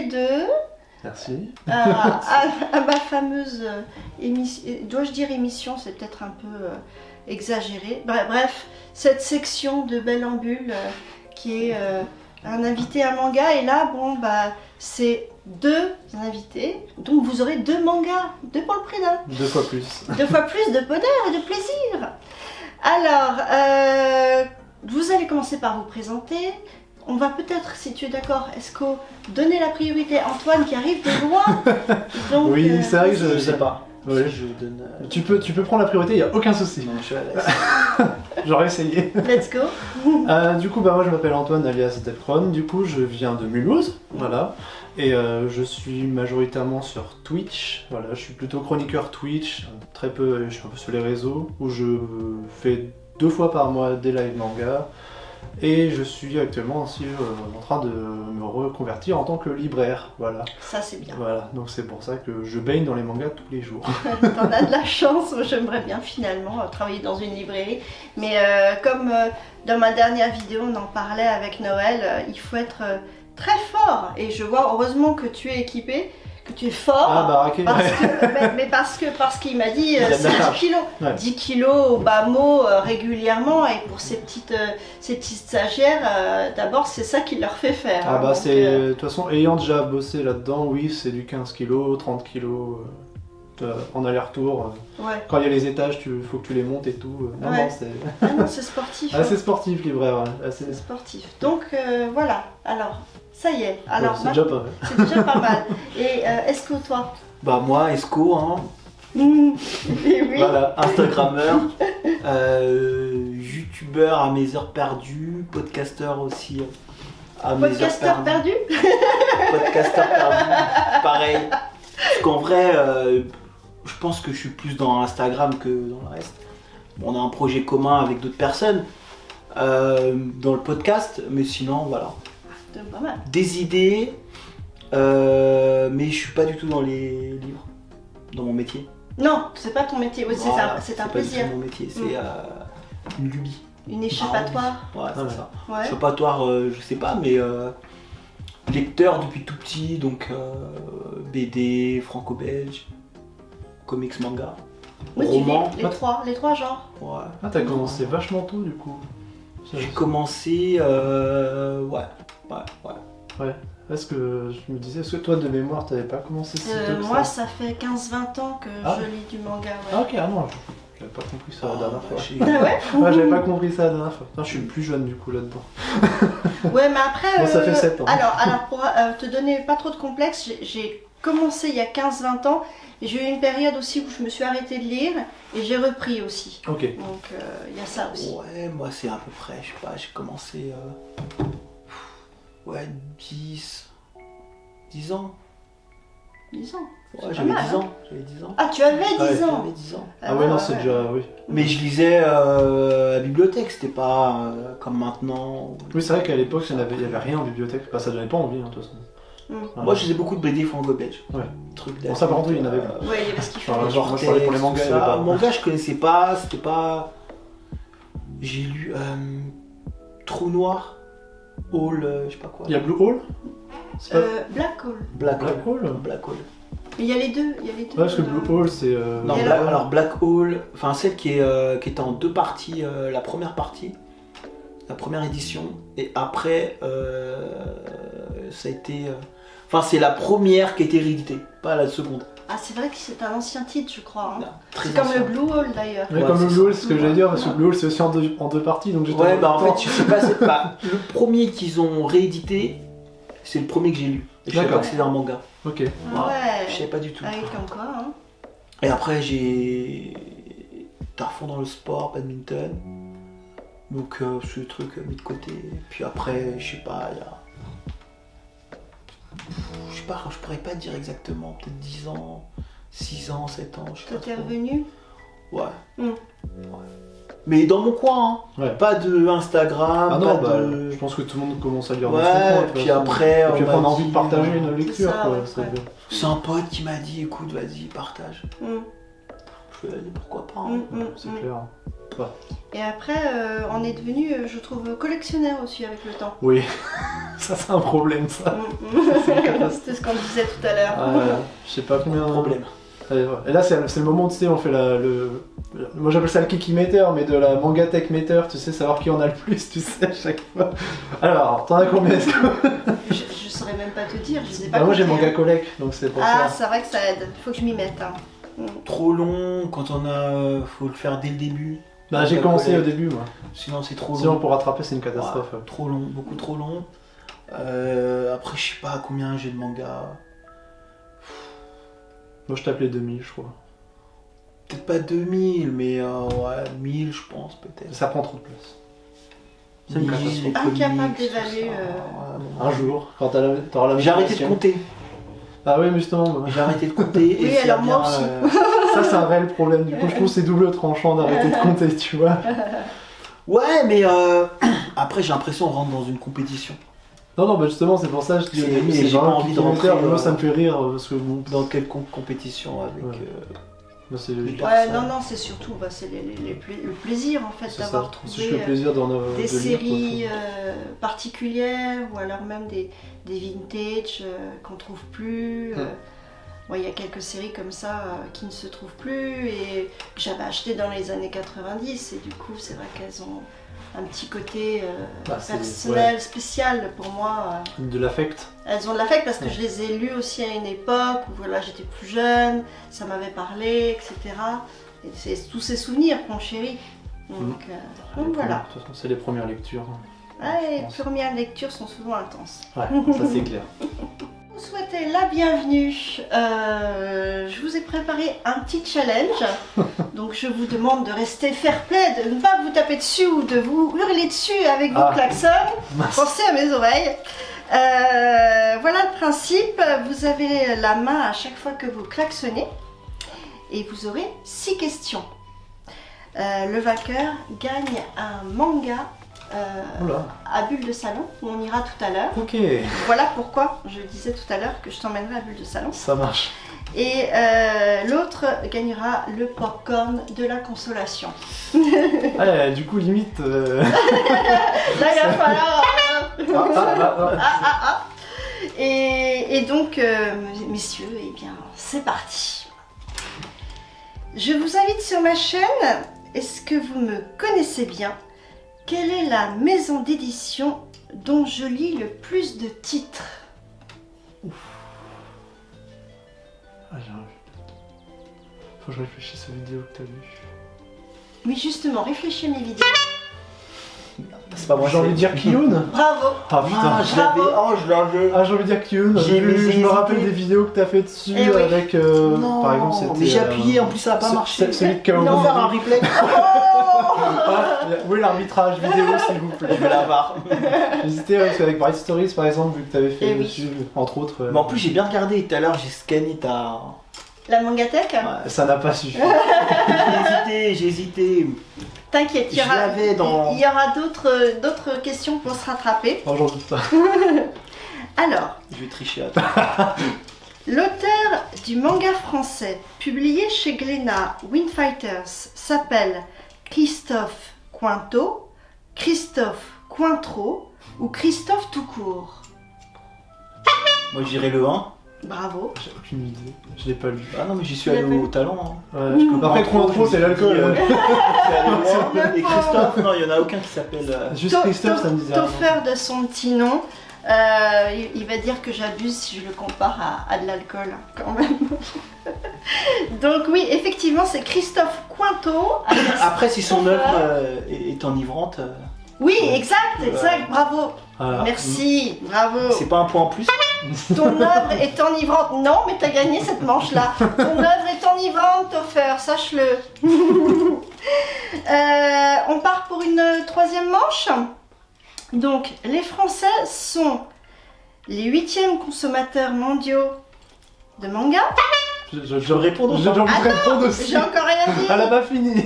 les deux Merci. à ma fameuse émission. Dois-je dire émission? C'est peut-être un peu exagéré. Bref, cette section de Belle en Bulle qui est un invité à manga. Et là, c'est 2 invités. Donc vous aurez 2 mangas, 2 pour le prix d'un. 2 fois plus. 2 fois plus de bonheur et de plaisir. Alors, vous allez commencer par vous présenter. On va peut-être, si tu es d'accord, Esco, donner la priorité à Antoine qui arrive de loin. Donc, Oui, c'est vrai que Je sais pas. Ouais. Je donne. Tu peux prendre la priorité, il n'y a aucun souci. Non, je suis à l'aise. J'aurais essayé. Let's go. Du coup, moi je m'appelle Antoine alias Delcron. Du coup, je viens de Mulhouse. Voilà. Et je suis majoritairement sur Twitch. Voilà, je suis plutôt chroniqueur Twitch. Très peu, je suis un peu sur les réseaux où je fais 2 fois par mois des live manga. Et je suis actuellement aussi en train de me reconvertir en tant que libraire, voilà. Ça c'est bien. Voilà, donc c'est pour ça que je baigne dans les mangas tous les jours. T'en as de la chance, moi j'aimerais bien finalement travailler dans une librairie. Mais comme dans ma dernière vidéo on en parlait avec Noël, il faut être très fort. Et je vois heureusement que tu es équipé, que tu es fort. Ah baraqué. Parce qu'il m'a dit Il a c'est de la 10 charge. kilos. Ouais. 10 kilos au bas mot régulièrement. Et pour ces petites stagiaires, d'abord c'est ça qui leur fait faire. Ah hein. bah Donc, c'est, de toute façon, ayant déjà bossé là-dedans, oui, c'est du 15 kg, 30 kg en aller-retour. Ouais. Quand il y a les étages, faut que tu les montes et tout. Non, Ouais. non, c'est Ah non, c'est sportif. assez sportif, libraire. Assez... C'est sportif. Donc voilà, alors ça y est. Alors, Ouais, c'est déjà pas mal. c'est déjà pas mal. Et est-ce que toi Bah, moi, Esco, hein. Et oui. Voilà, Instagrammeur, youtubeur à mes heures perdues, podcasteur aussi à mes heures Podcasteur perdu. Podcasteur perdu, pareil. Parce qu'en vrai, je pense que je suis plus dans Instagram que dans le reste. On a un projet commun avec d'autres personnes dans le podcast, mais sinon, voilà. C'est pas mal. Des idées, mais je suis pas du tout dans les livres, dans mon métier. Non, c'est pas ton métier. Oui, Voilà, c'est un pas du plaisir. tout mon métier, c'est une lubie. Une échappatoire. Ouais, c'est Ah ouais. ça. Ouais. Échappatoire, je sais pas, mais lecteur depuis tout petit, donc BD, franco-belge, comics, manga, Oui, roman. les trois genres. Ouais. Ah, t'as commencé vachement tôt du coup. J'ai commencé, ouais. Est-ce que je me disais, est-ce que toi de mémoire t'avais pas commencé si tôt que Moi, ça ça fait 15-20 ans que Ah. je lis du manga. Ouais. Ah ok, ah non, j'avais pas compris ça la dernière fois. Ah ouais. Ouais, j'avais pas compris ça la dernière fois. Putain, je suis le plus jeune du coup là-dedans. Ouais, mais après. Bon, ça fait 7 ans. Alors pour te donner pas trop de complexe, j'ai commencé il y a 15-20 ans. Et j'ai eu une période aussi où je me suis arrêtée de lire et j'ai repris aussi. Ok. Donc il y a ça aussi. Ouais, moi c'est à peu près, je sais pas, j'ai commencé, 10 ans. 10 ans. Ouais, C'est j'avais pas mal, 10 hein. ans, j'avais 10 ans. Ah, tu avais 10 Ouais, ans. J'avais 10 ans. Ah ouais, non, c'est déjà, oui. Mais je lisais à la bibliothèque, c'était pas comme maintenant. Oui, c'est vrai qu'à l'époque, il y avait rien en bibliothèque. Bah, ça donnait pas envie, hein, de toute façon. Ouais. Moi je lisais beaucoup de BD franco-belge. Ouais. Trucs Bon, ça, par contre, il y en avait pas. Ouais, il y avait ce qu'il Enfin, fallait. genre, moi, je parlais pour les mangas, il y avait pas. Manga, je connaissais pas, c'était pas. J'ai lu Trou Noir, Hall, je sais pas quoi. Il y a Blue Hole C'est pas Black Hole. Black Black Hole. Hole Black Hole. Mais il y a les deux. Ouais, parce que Blue Hole, c'est. Non, Et alors Black Hole, enfin celle qui était en 2 parties, la première partie, la première édition, et après ça a été. Enfin, c'est la première qui a été rééditée, pas la seconde. Ah, c'est vrai que c'est un ancien titre, je crois. Hein. Très C'est comme ancien. le Blue Hole d'ailleurs. Ouais, Ouais, comme le c'est Blue Hole, ça. c'est ce que j'allais dire, parce que Blue Hole, c'est aussi en deux parties, donc j'étais Ouais, bah en temps. fait, je sais pas, c'est pas. Le premier qu'ils ont réédité, c'est le premier que j'ai lu. Et je savais pas D'accord. que c'était un manga. Ok. Ah ouais. Je savais pas du tout. Ah oui, comme quoi. Hein. Et après, j'ai. T'es à fond dans le sport, badminton. Donc, ce truc mis de côté. Puis après, je sais pas, il y a. Je sais pas, je pourrais pas te dire exactement. Peut-être 10 ans, 6 ans, 7 ans, je sais Toi, pas. t'es trop. revenu. Ouais. Mm. Ouais. Mais dans mon coin, hein. Ouais. Pas de Instagram, Ah pas non, bah, de. je pense que tout le monde commence à lire dans Ouais, son coin. de toute puis façon. après, Et puis on après, on m'a a envie de dit, partager une lecture, ça, quoi. ouais, c'est ouais. bien. C'est un pote qui m'a dit, écoute, vas-y, partage. Mm. Je lui ai dit, pourquoi pas, hein. C'est clair. Et après, on est devenu, je trouve, collectionneur aussi avec le temps. Oui. Ça, c'est un problème, ça. C'est ce qu'on disait tout à l'heure. Je sais pas combien. Problème. Et là, c'est le moment où tu sais, on fait moi j'appelle ça le Kikimeter, mais de la Manga Tech Meter, tu sais, savoir qui en a le plus, tu sais, à chaque fois. Alors, t'en as combien est-ce que... Je saurais même pas te dire, je sais pas. Moi j'ai compter, Manga hein. Collect, donc c'est pour Ah, ça. c'est vrai que ça aide. Faut que je m'y mette. Hein. Trop long, quand on a. Faut le faire dès le début. Bah, j'ai Manga commencé Collect. au début, moi. Sinon, c'est trop long. Sinon, pour rattraper, c'est une catastrophe. Ouais, trop long, beaucoup trop long. Après, je sais pas combien j'ai de mangas. Moi, je tape les 2000, je crois. Peut-être pas 2000, mais ouais, 1000, je pense, peut-être. Ça prend trop de place. C'est une 1000, catastrophe. les Incapable comics, tout d'évaluer, ça. Ouais, bon. Un jour, quand t'auras la J'ai arrêté de motivation. compter. Ah oui, mais justement, J'ai arrêté de compter. Oui, et s'il y a alors moi bien, aussi. ça c'est un réel problème. Du coup, je trouve que c'est double tranchant d'arrêter de compter, tu vois. Ouais, mais après, j'ai l'impression qu'on rentre dans une compétition. Non, bah justement, c'est pour ça que je dis au C'est- début, et c'est j'ai pas vraiment envie de Kikimeter, rentrer, mais moi ça me fait rire parce que bon, Dans quelle compétition avec. Ouais. moi, c'est Les Ouais, personnes. non, c'est surtout c'est le plaisir en fait c'est d'avoir ça. C'est juste le trouvé plaisir d'en avoir des de lire, séries quoi. particulières ou alors même des vintage qu'on trouve plus. Bon, il y a quelques séries comme ça qui ne se trouvent plus et que j'avais acheté dans les années 90 et du coup c'est vrai qu'elles ont un petit côté Bah, c'est- personnel, spécial pour moi. De l'affect. Elles ont de l'affect parce que Ouais. je les ai lues aussi à une époque où voilà, j'étais plus jeune, ça m'avait parlé, etc. Et c'est tous ces souvenirs qu'on chérit. Donc, donc voilà. De toute façon, c'est les premières lectures. Ouais, pense. les premières lectures sont souvent intenses. Ouais, ça c'est clair. Vous souhaitez la bienvenue. Je vous ai préparé un petit challenge. Donc je vous demande de rester fair play, de ne pas vous taper dessus ou de vous hurler dessus avec vos Ah. klaxons. Mince. Pensez à mes oreilles. Voilà le principe. Vous avez la main à chaque fois que vous klaxonnez. Et vous aurez 6 questions. Le vainqueur gagne un manga Oula. à Bulle de Salon où on ira tout à l'heure. Ok, Voilà pourquoi je disais tout à l'heure que je t'emmènerai à Bulle de Salon. ça marche. Et l'autre gagnera le popcorn de la consolation. Ouais, du coup, limite. Là, il va falloir. Et donc, messieurs, eh bien, c'est parti. Je vous invite sur ma chaîne. Est-ce que vous me connaissez bien? Quelle est la maison d'édition dont je lis le plus de titres? Ah, faut que je réfléchisse aux vidéos que t'as vues. Oui, justement, réfléchis à mes vidéos. C'est pas moi, J'ai envie de dire Kiyun. Bravo. Ah putain. Ah, je l'avais. Oh, je l'avais. Ah, j'ai envie de dire Kiyun. J'ai Je hésité. me rappelle des vidéos que t'as fait dessus Eh oui. avec. Non, par exemple, c'était. mais j'ai appuyé, en plus ça a pas marché. Celui de On Kaoru. va faire un replay. Ah, oui, l'arbitrage vidéo, s'il vous plaît. Je vais l'avoir. J'hésitais parce qu'avec Bright Stories, par exemple, vu que t'avais fait Eh oui. dessus, entre autres. Mais en plus, j'ai bien regardé. Tout à l'heure, j'ai scanné ta. La mangatech? Ouais. Ça n'a pas suffi. J'ai hésité. T'inquiète, il y Je aura, l'avais dans- il y aura d'autres questions pour se rattraper. Oh, j'en doute pas. Alors, Je vais tricher à toi. l'auteur du manga français publié chez Glénat, Windfighters, s'appelle Christophe Cointeau, Christophe Cointreau ou Christophe tout court. Moi, je dirais le 1. Bravo. J'ai aucune idée. Je l'ai pas lu. Ah non, mais j'y suis Tu allé l'as au talent. Hein. Ouais, je peux Après, trop, c'est l'alcool. Je suis allé loin. Le Et pauvre. Christophe, non, il y en a aucun qui s'appelle. Juste Christophe, ça me disait rien. Toffer de son petit nom. Il va dire que j'abuse si je le compare à de l'alcool, quand même. Donc oui, effectivement, c'est Christophe Cointeau. Après, si son Toffer. œuvre est enivrante, Oui, exact, bravo. Voilà. Merci, bravo. c'est pas un point en plus. Ton œuvre est enivrante. Non, mais t'as gagné cette manche-là. Ton œuvre est enivrante, Toffer, sache-le. On part pour une troisième manche. Donc, les Français sont les 8e consommateurs mondiaux de manga. Je réponds, j'ai envie de répondre aussi. J'ai encore rien dit. Elle a pas fini.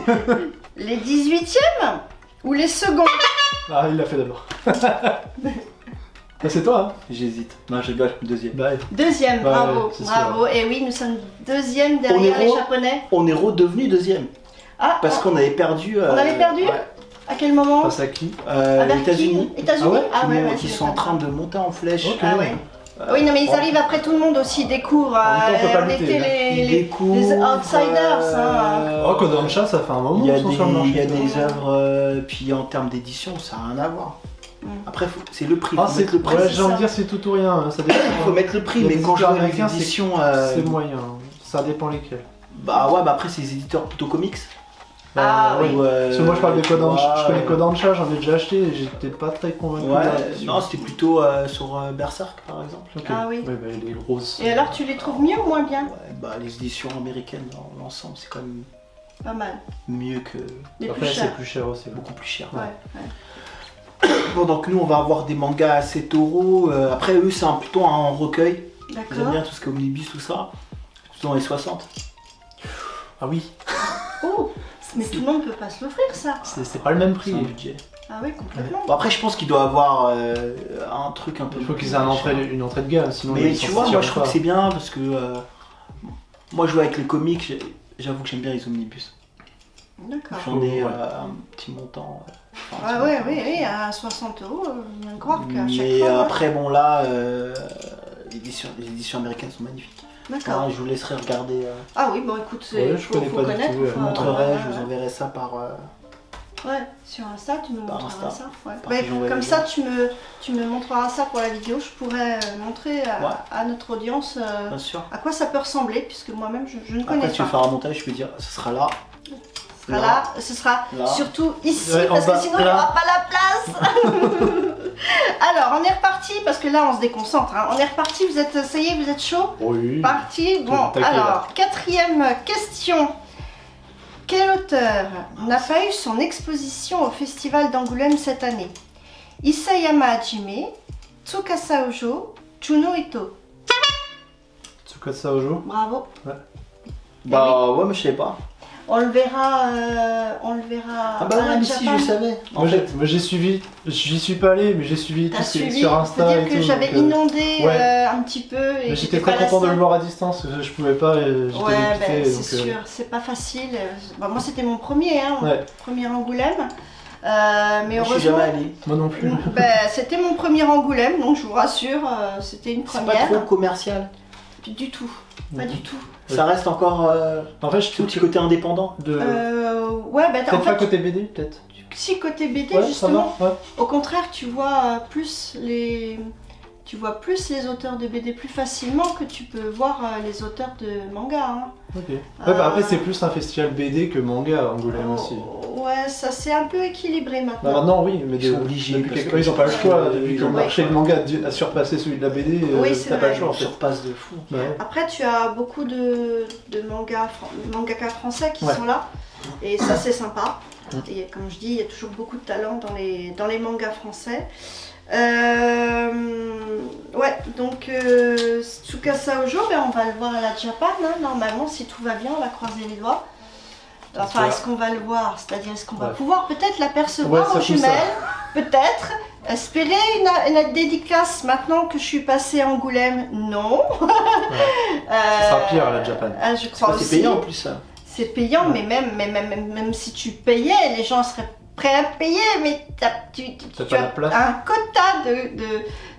Les 18e ou les seconds? Ah, il l'a fait d'abord. Ah, c'est toi, hein. J'hésite. Non, je rigole, deuxième. Bah, Deuxième, Ouais, bravo, ouais, c'est sûr, bravo. Et oui, nous sommes deuxième derrière On est les re- Japonais. On est redevenu deuxième. Ah, Parce qu'on avait perdu. on avait perdu ouais. À quel moment? Face à qui? Les États-Unis. États-Unis? Ah ouais, Qui sont en train de monter en flèche. Ok. Ah ouais. Oui, non, mais ils arrivent après tout le monde aussi, ils découvrent. En même temps, on peut pas on lutter, était hein. Ils les découvrent, outsiders. Hein. Oh, Kodansha, ça fait un moment Il y a qu'ils sont sur le marché. il y a des œuvres, puis en termes d'édition, ça n'a rien à voir. Après, c'est le prix. Ah, Faut c'est mettre le prix. ouais, c'est j'ai envie de ça. dire c'est tout ou rien. Hein. Ça dépend. Il faut mettre le prix, Il y a mais des quand je vois les américains, éditions, c'est moyen. Ça dépend lesquels. bah ouais, bah après c'est des éditeurs plutôt comics. Ah oui. Parce que moi je parle de Kodansha, ouais. je connais Kodansha, j'en ai déjà acheté et j'étais pas très convaincu. Ouais, de la version. non, c'était plutôt sur Berserk par exemple. Ok. Ah oui. Ouais, bah, les grosses. Et alors, tu les trouves mieux ou moins bien? Ouais, bah les éditions américaines dans l'ensemble, c'est quand même Pas mal. mieux que Les Après plus c'est chers. plus cher aussi. beaucoup plus cher. Ouais. Bon, donc nous on va avoir des mangas assez taureaux. Après eux c'est plutôt un recueil. J'aime D'accord. bien tout ce qui est omnibus, tout ça. Plutôt dans les 60. Ah oui, Oh, mais tout le monde peut pas se l'offrir, ça. c'est pas le même C'est prix. un budget. Ah oui, complètement. Bon, après je pense qu'il doit avoir un truc un peu. Il faut qu'ils plus aient cher. une entrée de gamme, sinon Mais ils tu s'en vois, moi je sortiront trouve que pas. c'est bien parce que moi je joue avec les comics, j'avoue que j'aime bien les omnibus. D'accord. J'en ai Ouais. un petit montant. Enfin, un Ah petit ouais, montant. oui, à 60 euros, bien le croire qu'à chaque Mais fois. après, bon là, les éditions américaines sont magnifiques. D'accord. Enfin, je vous laisserai regarder, Ah oui, bon écoute, Ouais, je faut connais pas du connaître. tout, ouais. je vous montrerai, je vous enverrai ça par. Ouais, sur Insta, tu me Par montreras Insta. ça. Ouais. Par Ouais, pigeon comme voyageur. ça, tu me montreras ça pour la vidéo. Je pourrais montrer à notre audience Bien sûr. à quoi ça peut ressembler, puisque moi-même, je ne connais Après, tu pas. feras un montage, je peux dire, ce sera là. Ce sera là, ce sera Là. surtout ici, Ouais, en parce que bas, sinon, il n'y là. aura pas la place. Alors, on est reparti, parce que là, on se déconcentre. Hein. On est reparti, ça y est, vous êtes chaud? Oui. Parti. Bon, T'inquiète, alors, quatrième question. Quel auteur n'a pas eu son exposition au Festival d'Angoulême cette année? Isayama Hajime, Tsukasa Ojo, Juno Ito. Tsukasa Ojo. Bravo. Bah ouais, mais je savais pas. On le verra Ah bah à ouais, la mais si, Japan. je savais. Moi j'ai suivi, j'y suis pas allé, mais j'ai suivi T'as tout ce qui est suivi, sur faut Insta dire et que tout. j'avais donc, inondé ouais. un petit peu et mais j'étais pas très la content de le seule. voir à distance, parce que je pouvais pas, et j'étais Ouais, dépité, ben, donc, c'est sûr, c'est pas facile. Bah, moi c'était mon premier, hein, Ouais. premier Angoulême. Mais Moi, je suis jamais heureusement, allé. Moi non plus. ben, c'était mon premier Angoulême, donc je vous rassure, c'était une C'est pas première. trop commercial. Du tout, pas du tout. Ouais. Ça reste encore En fait, je ce trouve petit côté indépendant. de. Ouais, ben en Peut-être pas fait, côté BD, peut-être. si côté BD Ouais, ça justement, va. Ouais. au contraire, tu vois plus les auteurs de BD plus facilement que tu peux voir les auteurs de manga. Hein. Ok. Ouais, bah après, c'est plus un festival BD que manga à Angoulême aussi. Ouais, ça s'est un peu équilibré Bah, maintenant. maintenant, oui, mais Ils sont obligés, depuis parce quelques que- ils ont pas le choix. Depuis ils que le ont- marché ouais. du manga a surpassé celui de la BD, Oui, c'est t'as pas vrai. le choix en On fait. surpasse de fou. Ouais. Après, tu as beaucoup de mangaka français qui Ouais. sont là, et ça c'est sympa. Mm. Et comme je dis, il y a toujours beaucoup de talent dans les mangas français. Ouais, donc Tsukasa Ojo, ben, on va le voir à la Japan, hein. Normalement, si tout va bien, on va croiser les doigts. Enfin, J'espère. est-ce qu'on va le voir? C'est-à-dire, est-ce qu'on va Ouais. pouvoir peut-être l'apercevoir Ouais, en surtout ça. jumelles? Peut-être. Espérer une dédicace maintenant que je suis passée à Angoulême? Non. Ça sera pire à la Japan. Je crois aussi. C'est payant en plus ça. C'est payant, Ouais. mais même si tu payais, les gens seraient prêts à payer, mais tu T'as pas la place. as un quota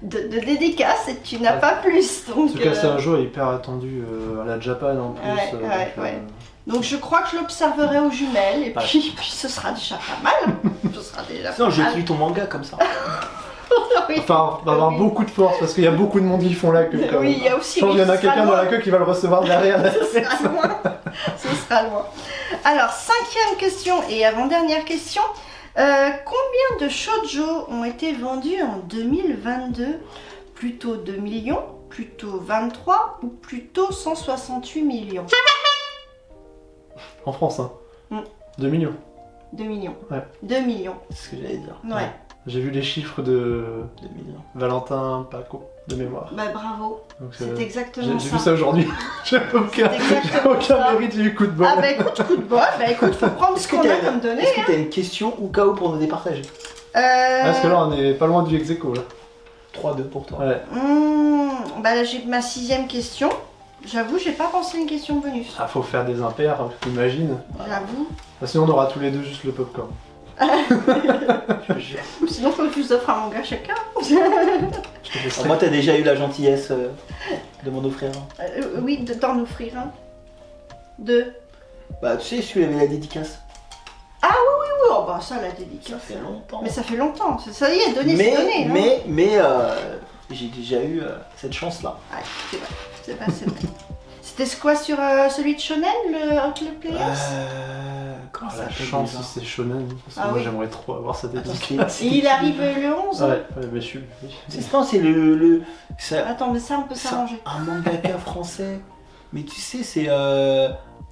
de dédicaces et tu n'as pas plus. Donc, Tsukasa Ojo est hyper attendu à la Japan en plus. Ouais, ouais. Donc je crois que je l'observerai aux jumelles et Ouais. puis ce sera déjà pas mal. Ce sera déjà Sinon, pas je mal. lis ton manga comme ça. Oui. Enfin, on va avoir Oui. beaucoup de force parce qu'il y a beaucoup de monde qui font la queue quand Oui, même. il y a aussi. Je pense qu'il y en a ce sera quelqu'un dans loin. la queue qui va le recevoir derrière. Ce sera loin. Ce sera loin. Alors, cinquième question et avant-dernière question. Combien de shoujo ont été vendus en 2022? Plutôt 2 millions, plutôt 23 ou plutôt 168 millions? En France, hein. Mm. 2 millions. 2 millions. Ouais. 2 millions. C'est ce que j'allais dire. Ouais. J'ai vu les chiffres de 2 millions. Valentin Paco de mémoire. Bah bravo. Donc, C'est j'ai exactement j'ai ça. vu ça aujourd'hui. J'ai aucun, exactement aucun ça. mérite, j'ai eu coup de bol. Ah bah écoute, coup de bol. Bah écoute, faut prendre ce Est-ce que qu'on a t'as comme données. est-ce que t'as une question ou cas où pour nous départager Parce que là, on est pas loin du ex-aequo, là. 3-2 pour toi. Ouais. Bah là j'ai ma sixième question. J'avoue, j'ai pas pensé à une question bonus. Ah, faut faire des impairs, hein, t'imagines. J'avoue. Sinon, on aura tous les deux juste le popcorn. Je te jure. Sinon, faut que tu nous offres un manga chacun. Je te Alors, laisserai. moi, t'as déjà eu la gentillesse de m'en offrir un. Oui, d'en offrir un. Deux. Bah, tu sais, celui-là avait la dédicace. Oui, oh, bah ça, la Ça dédicace. fait longtemps. Mais ça fait longtemps. Ça y est, donné, c'est donné. Mais j'ai déjà eu cette chance-là. Ouais, c'est vrai, c'est vrai, c'est vrai. C'était quoi sur celui de Shonen, le Outlet Players Comment ça La s'appelle chance déjà si c'est shonen, parce que Ah moi oui. j'aimerais trop avoir sa Attends, dédicace. Et il arrive le 11 Ouais, mais je suis. c'est le ça- Attends, mais ça, on peut ça- s'arranger. un mangaka français. Mais tu sais, c'est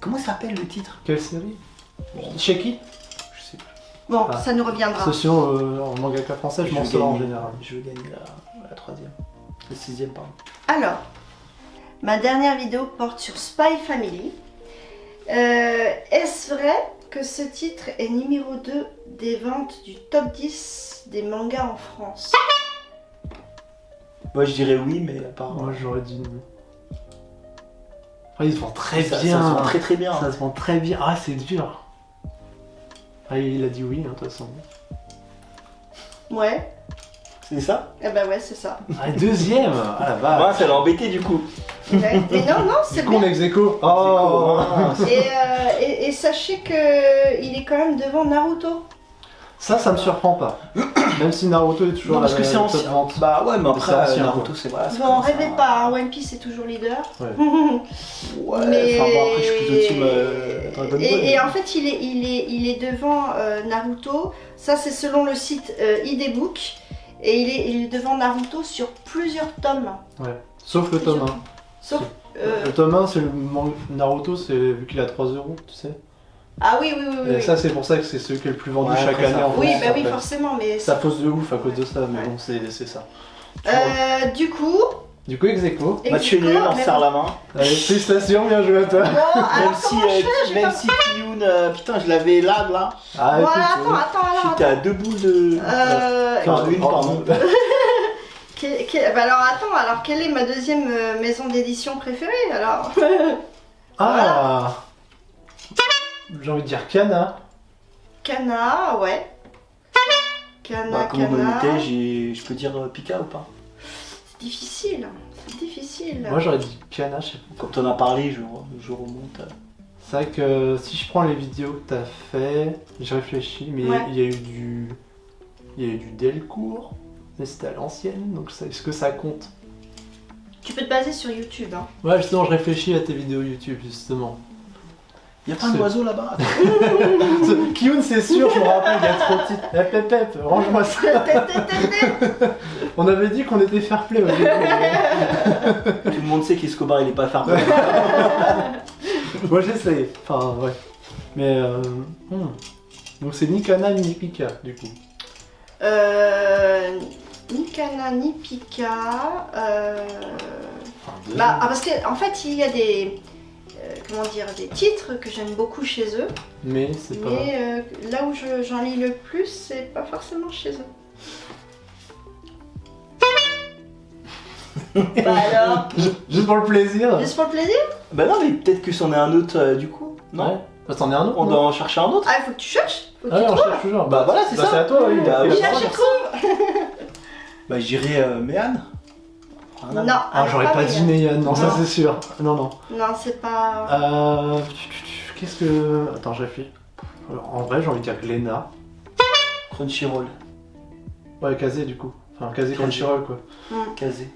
comment ça s'appelle le titre? Quelle série Chez qui Je sais plus. Bon, Ah. ça nous reviendra. Parce que sinon, en mangaka français, je m'en veux sors en gagner- général. Je veux gagner la troisième. La sixième, pardon. Alors, ma dernière vidéo porte sur Spy Family. Est-ce vrai que ce titre est numéro 2 des ventes du top 10 des mangas en France? Moi, je dirais oui, mais à part. Moi j'aurais dit non. Ah, il se vend très ça, bien. Ça se vend très très bien. Ça se vend très bien. Ah, c'est dur. Ah, il a dit oui, hein, de toute façon. Ouais, C'est ça? eh ben ouais, c'est ça. Ah, deuxième. Ah la vache. Moi, ça l'a embêté du coup. Ouais. Et non, c'est Du coup, on bien. est ex-aequo. Oh. Et sachez que il est quand même devant Naruto. Ça me surprend pas. Même si Naruto est toujours Non, parce que c'est top ancien. vente. Bah ouais, mais après, c'est ancien, Naruto, c'est voilà. c'est Bon, comme ça. rêvez pas, hein, One Piece est toujours leader. Ouais. Ouais, Mais- enfin bon, après, je suis plutôt team Dragon Ball. Et en fait, il est devant Naruto. Ça, c'est selon le site IDbook. Et il est devant Naruto sur plusieurs tomes. Ouais. Sauf le tome 1. Sauf. Le tome 1, c'est le Naruto, c'est vu qu'il a 3 euros, tu sais. Ah oui. Et ça, c'est pour ça que c'est celui qui est le plus vendu Ouais, chaque après, année ça- en France. Oui, bah oui, après. forcément, mais. Ça pose de ouf à cause de ça, mais bon, c'est ça. Du coup. Du coup, ex-aequo. Match nul, on se serre la main. Allez, félicitations, bien joué à toi. Bon, Même alors si, comment je fais J'ai même pas- si Kiyun, putain, je l'avais là. Ah, Bon, écoute, attends, alors. J'étais à 2 boules de. Enfin, une, pardon. Bah alors attends, alors quelle est ma deuxième maison d'édition préférée alors? Ah j'ai envie de dire Kana. Kana, ouais. Kana, Bah, comme on Kana. était, je peux dire Pika ou pas? C'est difficile, c'est difficile. Moi j'aurais dit Kana, je sais pas. Quand on a parlé, je remonte. C'est vrai que si je prends les vidéos que t'as fait, je réfléchis, mais Ouais. il y a eu du Delcourt, mais c'était à l'ancienne, donc est-ce que ça compte? Tu peux te baser sur YouTube. Hein. Ouais, justement, je réfléchis à tes vidéos YouTube, justement. Y'a pas un oiseau là-bas? Kiyun, c'est sûr, je me rappelle, il y a trop de titres. Hep, range-moi ça. On avait dit qu'on était fair play au début. Tout le monde sait qu'Escobar il est pas fair play. Moi j'essaye, enfin ouais. Mais donc c'est ni Kana ni Pika du coup. Ni Kana ni Pika. Enfin, deux. Bah, parce qu'en en fait, il y a des. Comment dire, des titres que j'aime beaucoup chez eux. Mais c'est pas. Mais là où j'en lis le plus, c'est pas forcément chez eux. Bah alors, Juste pour le plaisir. juste pour le plaisir? Bah non, mais peut-être que c'en est un autre du coup. Non? Ouais. Bah, t'en es un autre. On non doit en chercher un autre? Ah, il faut que tu cherches. Faut que Ah ouais, tu on trouves. cherche toujours. Bah voilà, c'est ça. C'est à toi, oui. Bah, Et oui. après, Cherche et trouve. Bah je dirais Méane. Non, Ah, alors j'aurais pas dit Meian, non, ça Non. c'est sûr. Non. Non, c'est pas. Qu'est-ce que. Attends, je réfléchis. En vrai, j'ai envie de dire Glénat. Crunchyroll. Ouais, Kazé du coup. Enfin, Kazé Kazé. Crunchyroll quoi. Kazé.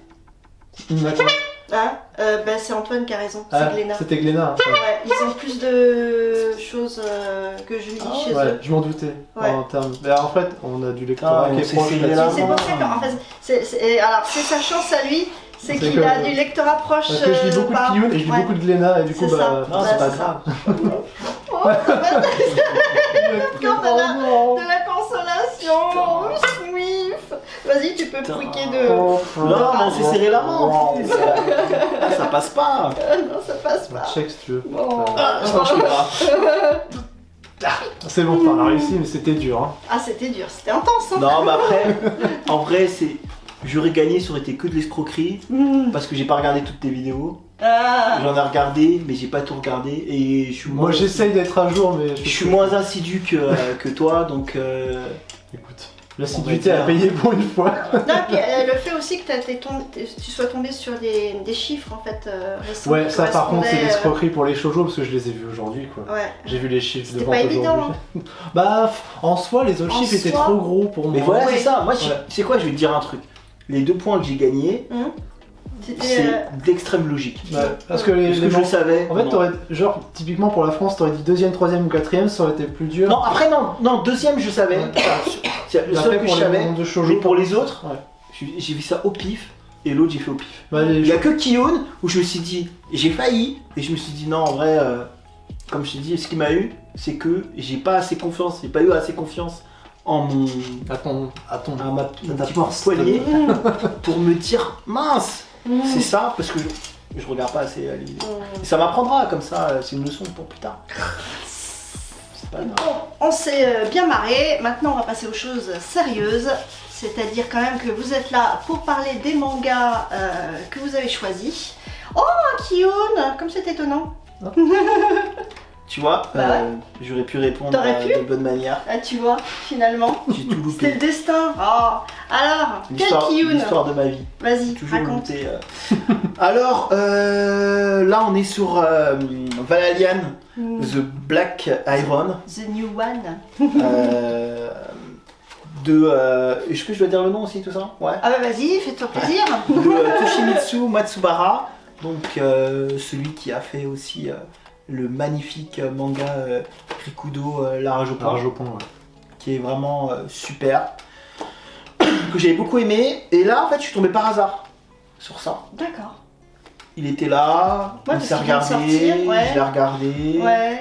D'accord. Hein bah, c'est Antoine qui a raison. Ah, C'est Glénat. c'était Glénat. Hein. Ouais, ils ont plus de choses que je lis chez Ouais, eux. je m'en doutais. Ouais. En termes. Mais en fait, on a du lectorat Ah, qui on est s'est proche essayé là-dessus. là. C'est pour ça qu'en fait, alors c'est sa chance à lui, c'est C'est qu'il que- a du lectorat proche. Parce que je lis beaucoup par- de Kiyun et je lis Ouais. beaucoup de Glénat et du coup, C'est ça. bah. Non, Ouais, c'est pas c'est grave. Oh, ça va, Oh, de la consolation. Oui. Vas-y, tu peux Putain. fouiquer de. Oh, Non, mais on s'est serré la main en plus. Ah, ça passe pas. Non, ça passe pas. Check si tu veux. Bon. Ah, non, je peux pas. C'est bon, on a réussi, mais c'était dur. Hein. Ah, c'était dur, c'était intense. Hein. Non, mais après, en vrai, c'est. J'aurais gagné, ça aurait été que de l'escroquerie. Mmh. Parce que j'ai pas regardé toutes tes vidéos. Ah. J'en ai regardé, mais j'ai pas tout regardé. Et je suis Moi j'essaye d'être à jour, mais je suis moins assidu que toi, donc. Écoute, l'assiduité On va à dire. payer pour une fois. Non, puis le fait aussi que tu sois tombé sur des chiffres en fait récents. Ouais, qui ça par contre c'est correspondaient, l'escroquerie pour les shoujo parce que je les ai vus aujourd'hui quoi. Ouais. J'ai vu les chiffres de C'était vente pas évident. aujourd'hui. Bah en soi les autres En chiffres étaient soi- trop gros pour moi. Mais voilà, Ouais. c'est ça. Moi, Ouais. tu sais quoi, je vais te dire un truc. Les 2 points que j'ai gagnés, C'était. c'est d'extrême logique. Ouais, parce que les Parce que je man- savais. En fait, non. t'aurais, genre, typiquement pour la France, t'aurais dit deuxième, troisième ou quatrième, ça aurait été plus dur. Non, après, non, deuxième, je savais. Ouais. C'est le Mais seul après, que pour je les savais. mondes de Mais shoujo, pour les autres, Ouais. j'ai vu ça au pif. Et l'autre, j'ai fait au pif. Bah, les Il y a que Kion où je me suis dit, j'ai failli. Et je me suis dit, non, en vrai, comme je t'ai dit, ce qui m'a eu, c'est que j'ai pas assez confiance. J'ai pas eu assez confiance en mon. Attends. à ma ta petit force. poignet pour me dire, mince, Mmh. c'est ça, parce que je regarde pas assez les. Et ça m'apprendra comme ça, c'est une leçon pour plus tard. C'est pas grave. Bon, on s'est bien marré. Maintenant, on va passer aux choses sérieuses. C'est-à-dire quand même que vous êtes là pour parler des mangas que vous avez choisis. Oh, un Kion, comme c'est étonnant. Tu vois, Bah j'aurais pu répondre T'aurais pu de bonne manière. Ah, tu vois, finalement. J'ai tout C'était le loupé. destin. Oh, alors, quel Kion? L'histoire de ma vie. Vas-y, Toujours raconte. loupé. Alors, là, on est sur Valalian, Mm. The Black Iron. The New One. Est-ce que je dois dire le nom aussi, tout ça? Ouais. Ah bah vas-y, fais-toi plaisir. De Toshimitsu Matsubara, donc celui qui a fait aussi le magnifique manga Rikudo La Rage au Point, Large au point, ouais. qui est vraiment super, que j'avais beaucoup aimé. Et là, en fait, je suis tombé par hasard sur ça. D'accord. Il était là, Ouais, on parce s'est qu'il vient de regardé, sortir, ouais. je l'ai regardé, Ouais.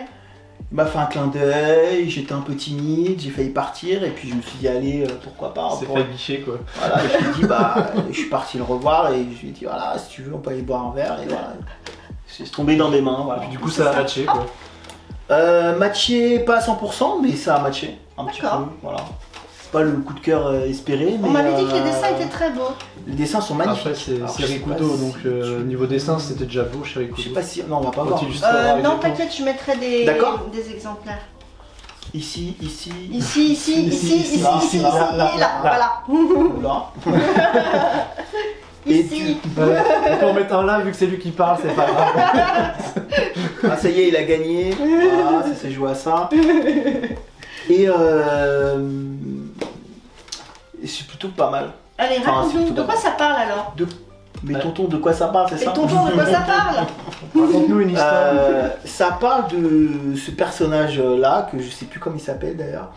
il m'a fait un clin d'œil, j'étais un peu timide, j'ai failli partir, et puis je me suis dit, allez, pourquoi pas. C'est pour- fait guichet quoi. Voilà, et je lui ai dit, je suis parti le revoir et je lui ai dit, voilà, si tu veux, on peut aller boire un verre. Et voilà, c'est tombé dans mes mains. Et Voilà. puis du coup C'est ça a ça. matché quoi. Matché, pas à 100%, mais ça a matché un petit peu. D'accord. Voilà. C'est pas le coup de cœur espéré, mais. On m'avait dit que les dessins étaient très beaux. Les dessins sont magnifiques. Après c'est Alors, c'est je sais Rikudo, pas donc si- niveau dessin c'était déjà beau chez Je sais Rikudo. pas si. Non, on va pas voir. Faut-il juste avoir les Non, détails. t'inquiète, je mettrai D'accord. des exemplaires. Ici. Ici, ici, ici, ici, là, ici, là, ici, là, et là, là, voilà. Là. Et Ici. Ouais, on peut en mettre un là vu que c'est lui qui parle, c'est pas grave. Ah, ça y est, il a gagné. Voilà, ça s'est joué à ça. Et c'est plutôt pas mal. Allez, Enfin, raconte-nous, c'est de quoi ça parle alors? Mais Ouais. tonton, de quoi ça parle, c'est Et ça? tonton, de quoi ça parle? Raconte-nous une histoire. Ça parle de ce personnage-là, que je sais plus comment il s'appelle d'ailleurs.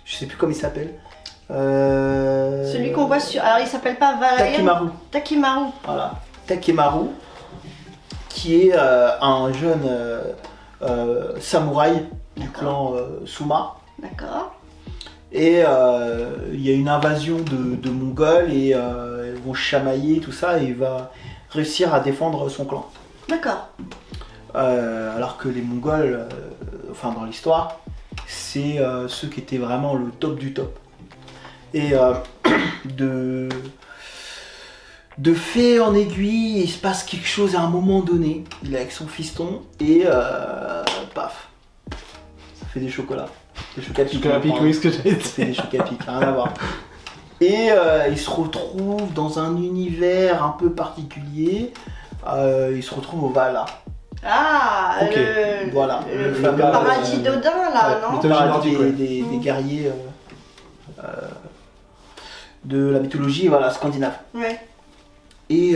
Je sais plus comment il s'appelle. Celui qu'on voit sur. Alors, il s'appelle pas Valerian. Takimaru. Takimaru. Voilà. Takimaru, qui est un jeune samouraï du clan Suma. D'accord. Et il y a une invasion de Mongols et ils vont chamailler tout ça et il va réussir à défendre son clan. D'accord. Alors que les Mongols, enfin dans l'histoire, c'est ceux qui étaient vraiment le top du top. Et de fait en aiguille, il se passe quelque chose à un moment donné. Il est avec son fiston et paf, ça fait des chocolats. Des chocolats piquants. Chocolat pique, oui, ce que j'ai dit. Ça fait des chocolats piquants, rien à voir. Et il se retrouve dans un univers un peu particulier. Il se retrouve au Valhalla. Ah, Ok, voilà. le Le fameux, paradis d'Odin là, ouais, non? mythologie Paradis nordique, ouais. des guerriers de la mythologie voilà, scandinave. Ouais. Et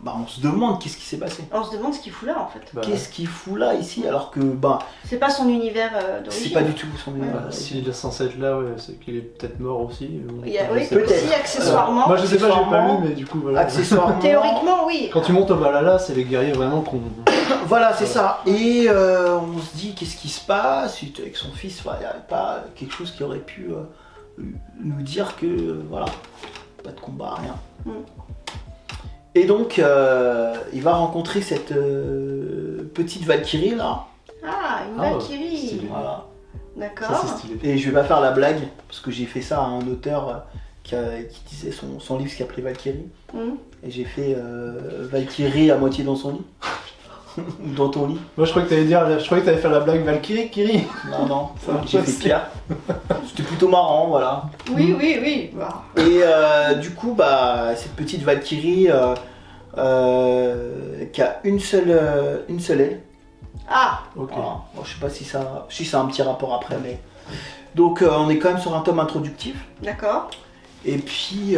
on se demande qu'est-ce qui s'est passé. On se demande ce qu'il fout là en fait. Bah, Qu'est-ce qu'il fout là ici alors que C'est pas son univers d'origine. c'est pas du tout son Ouais. univers. bah, s'il est censé être là, ouais, c'est qu'il est peut-être mort aussi. Il y a, Je oui, sais pas. peut-être. aussi accessoirement. Moi je sais pas, j'ai pas Accessoirement. lu, mais du coup voilà. Accessoirement. Théoriquement, oui. Quand tu montes au Valhalla, c'est les guerriers vraiment qu'on. Voilà, c'est ça. Et on se dit qu'est-ce qui se passe avec son fils. Il n'y avait pas quelque chose qui aurait pu nous dire que voilà, pas de combat, rien. Mm. Et donc il va rencontrer cette petite Valkyrie là. Ah, une Ah, Valkyrie. stylé. Voilà. D'accord. Ça c'est stylé. Et je vais pas faire la blague parce que j'ai fait ça à un auteur qui disait son livre qui s'appelait Valkyrie. Mhm. Et j'ai fait Valkyrie à moitié dans son lit. Dans ton lit. Moi je croyais que t'allais faire la blague Valkyrie, Kiri. Non, Ça marche j'ai fait aussi. Claire. C'était plutôt marrant, voilà. Oui. Bah. Et du coup, cette petite Valkyrie qui a une seule aile. Ah, Ok. Voilà. Bon, je sais pas si ça a un petit rapport après, mais. Donc on est quand même sur un tome introductif. d'accord. Et puis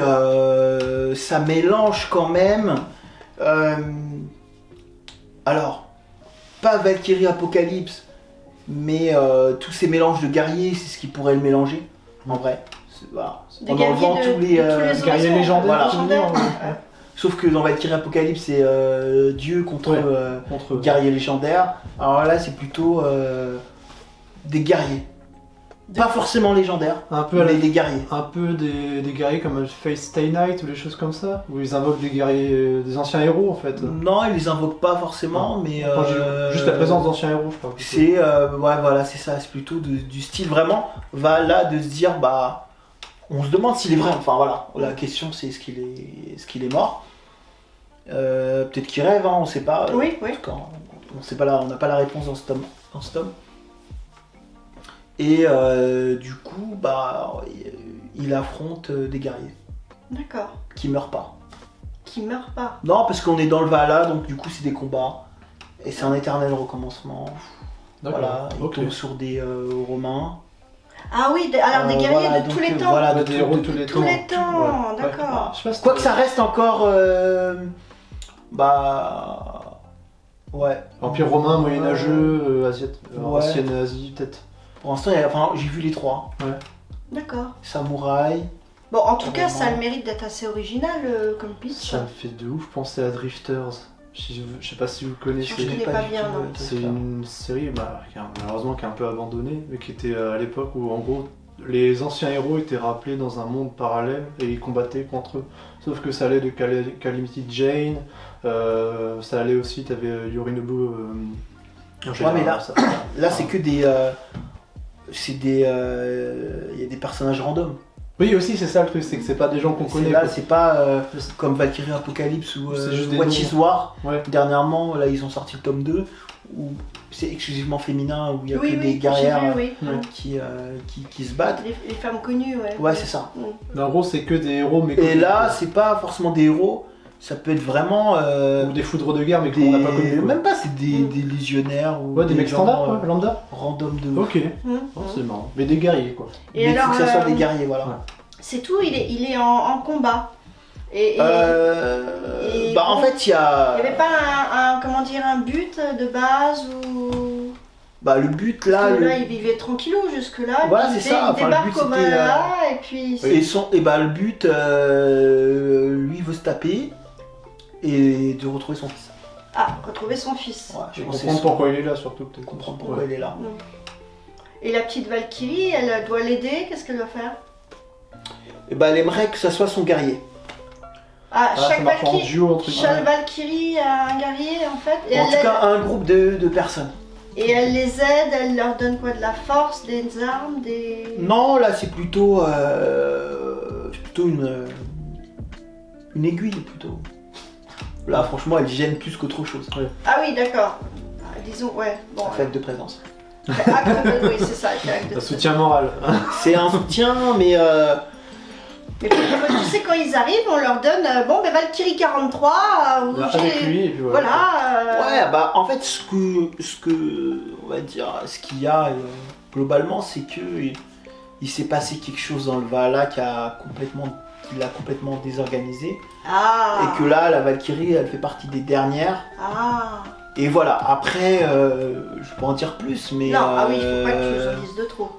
ça mélange quand même. Alors, pas Valkyrie Apocalypse, mais tous ces mélanges de guerriers, c'est ce qui pourrait le mélanger, en vrai. Voilà. Des En enlevant guerriers tous les horizons, guerriers légendaires. voilà. légendaires. Sauf que dans Valkyrie Apocalypse, c'est Dieu contre Ouais. Contre guerriers légendaires. Alors là, c'est plutôt des guerriers. Pas forcément légendaires, un peu à la- mais des guerriers. un peu des guerriers comme Face Stay Night ou des choses comme ça, où ils invoquent des guerriers, des anciens héros en fait. Non, ils les invoquent pas forcément, mais Enfin, juste la présence d'anciens héros, je crois. c'est ouais, voilà, c'est ça, c'est plutôt du style vraiment va là de se dire on se demande s'il est vrai, enfin voilà, la question c'est est-ce qu'il est mort. Peut-être qu'il rêve, hein, on sait pas. Oui. En tout cas, on sait pas on n'a pas la réponse dans ce tome. Et du coup, il affronte des guerriers D'accord. qui meurent pas. Qui meurt pas. Non, parce qu'on est dans le Valhalla, donc du coup c'est des combats. Et c'est un éternel recommencement. D'accord. Voilà, il Ok. tombe sur des Romains. Ah oui, alors des guerriers Voilà, de tous donc, les temps. voilà, Bah, de des héros de tout- tous les tous temps. les temps, Ouais. d'accord. Je sais pas si Quoique ça reste encore. Ouais. Empire romain, moyenâgeux, Ouais. ancienne Asie peut-être. Pour l'instant, j'ai vu les trois. D'accord. Samouraï. Bon, en tout cas, Vraiment. ça a le mérite d'être assez original comme pitch. Ça me fait de ouf penser à Drifters. Je sais pas si vous connaissez. Je connais pas du bien, tout, non. C'est une série malheureusement qui est un peu abandonnée, mais qui était à l'époque où en gros les anciens héros étaient rappelés dans un monde parallèle et ils combattaient contre eux. Sauf que ça allait de Calamity Jane, ça allait aussi, t'avais Yorinobu. Ouais, mais là c'est que des. Il y a des personnages random. Oui, aussi, c'est ça le truc, c'est que c'est pas des gens qu'on connaît. Là, quoi. c'est pas comme Valkyrie Apocalypse ou C'est juste des What noms. is War. Ouais. Dernièrement, là, ils ont sorti le tome 2 où c'est exclusivement féminin, où il y a Oui, que oui, des guerrières j'ai vu, oui. Ouais. qui se battent. Les femmes connues, ouais. Ouais, c'est ça. Mais en gros, c'est que des héros, mais Et là, c'est pas forcément des héros, ça peut être vraiment. ou des foudres de guerre, mais qu'on n'a pas connus. quoi. Même pas, c'est des légionnaires ou Ouais, des mecs gens, standards, quoi, lambda. random de ouf. Ok, Mmh. Oh, c'est marrant. Mais des guerriers, quoi. Et Mais il faut alors, que ça soit des guerriers, voilà. ouais. c'est tout, il est en combat. Et En fait, il y a. il n'y avait pas un but de base ou. Le but là. Parce que là, il vivait tranquillou jusque-là. Voilà, puis c'est ça. Il Enfin, le débarque but, au c'était, Valhalla et puis. Le but, lui veut se taper et de retrouver son fils. Ah, retrouver son fils. Ouais, je Et pense que comprendre c'est pourquoi il est là, surtout, peut-être. comprendre pourquoi Ouais. il est là. Et la petite Valkyrie, elle doit l'aider. Qu'est-ce qu'elle doit faire? Et elle aimerait que ça soit son guerrier. Ah, Ah, ça chaque marche en Valkyrie. duo, entre guillemets. Chaque Valkyrie a un guerrier en fait. Et En elle tout cas, un groupe de personnes. Et elle les aide, elle leur donne quoi? De la force, des armes, des. Non, là, c'est plutôt une aiguille plutôt. Là, franchement, elle gêne plus qu'autre chose. Ah oui, d'accord. Ah, disons, ouais. Bon. En fait, de présence. Oui, c'est ça. elle fait acte de Un soutien moral. C'est un soutien, mais Mais tu sais, quand ils arrivent, on leur donne Valkyrie 43, vous Avec j'ai- lui, et puis Voilà. ouais, en fait, ce que on va dire, ce qu'il y a globalement, c'est que il s'est passé quelque chose dans le Valhalla qui l'a complètement désorganisé, Ah. et que là, la Valkyrie, elle fait partie des dernières. Ah. Et voilà. Après, je peux en dire plus, mais Non, ah oui, il faut pas que tu nous en dises de trop.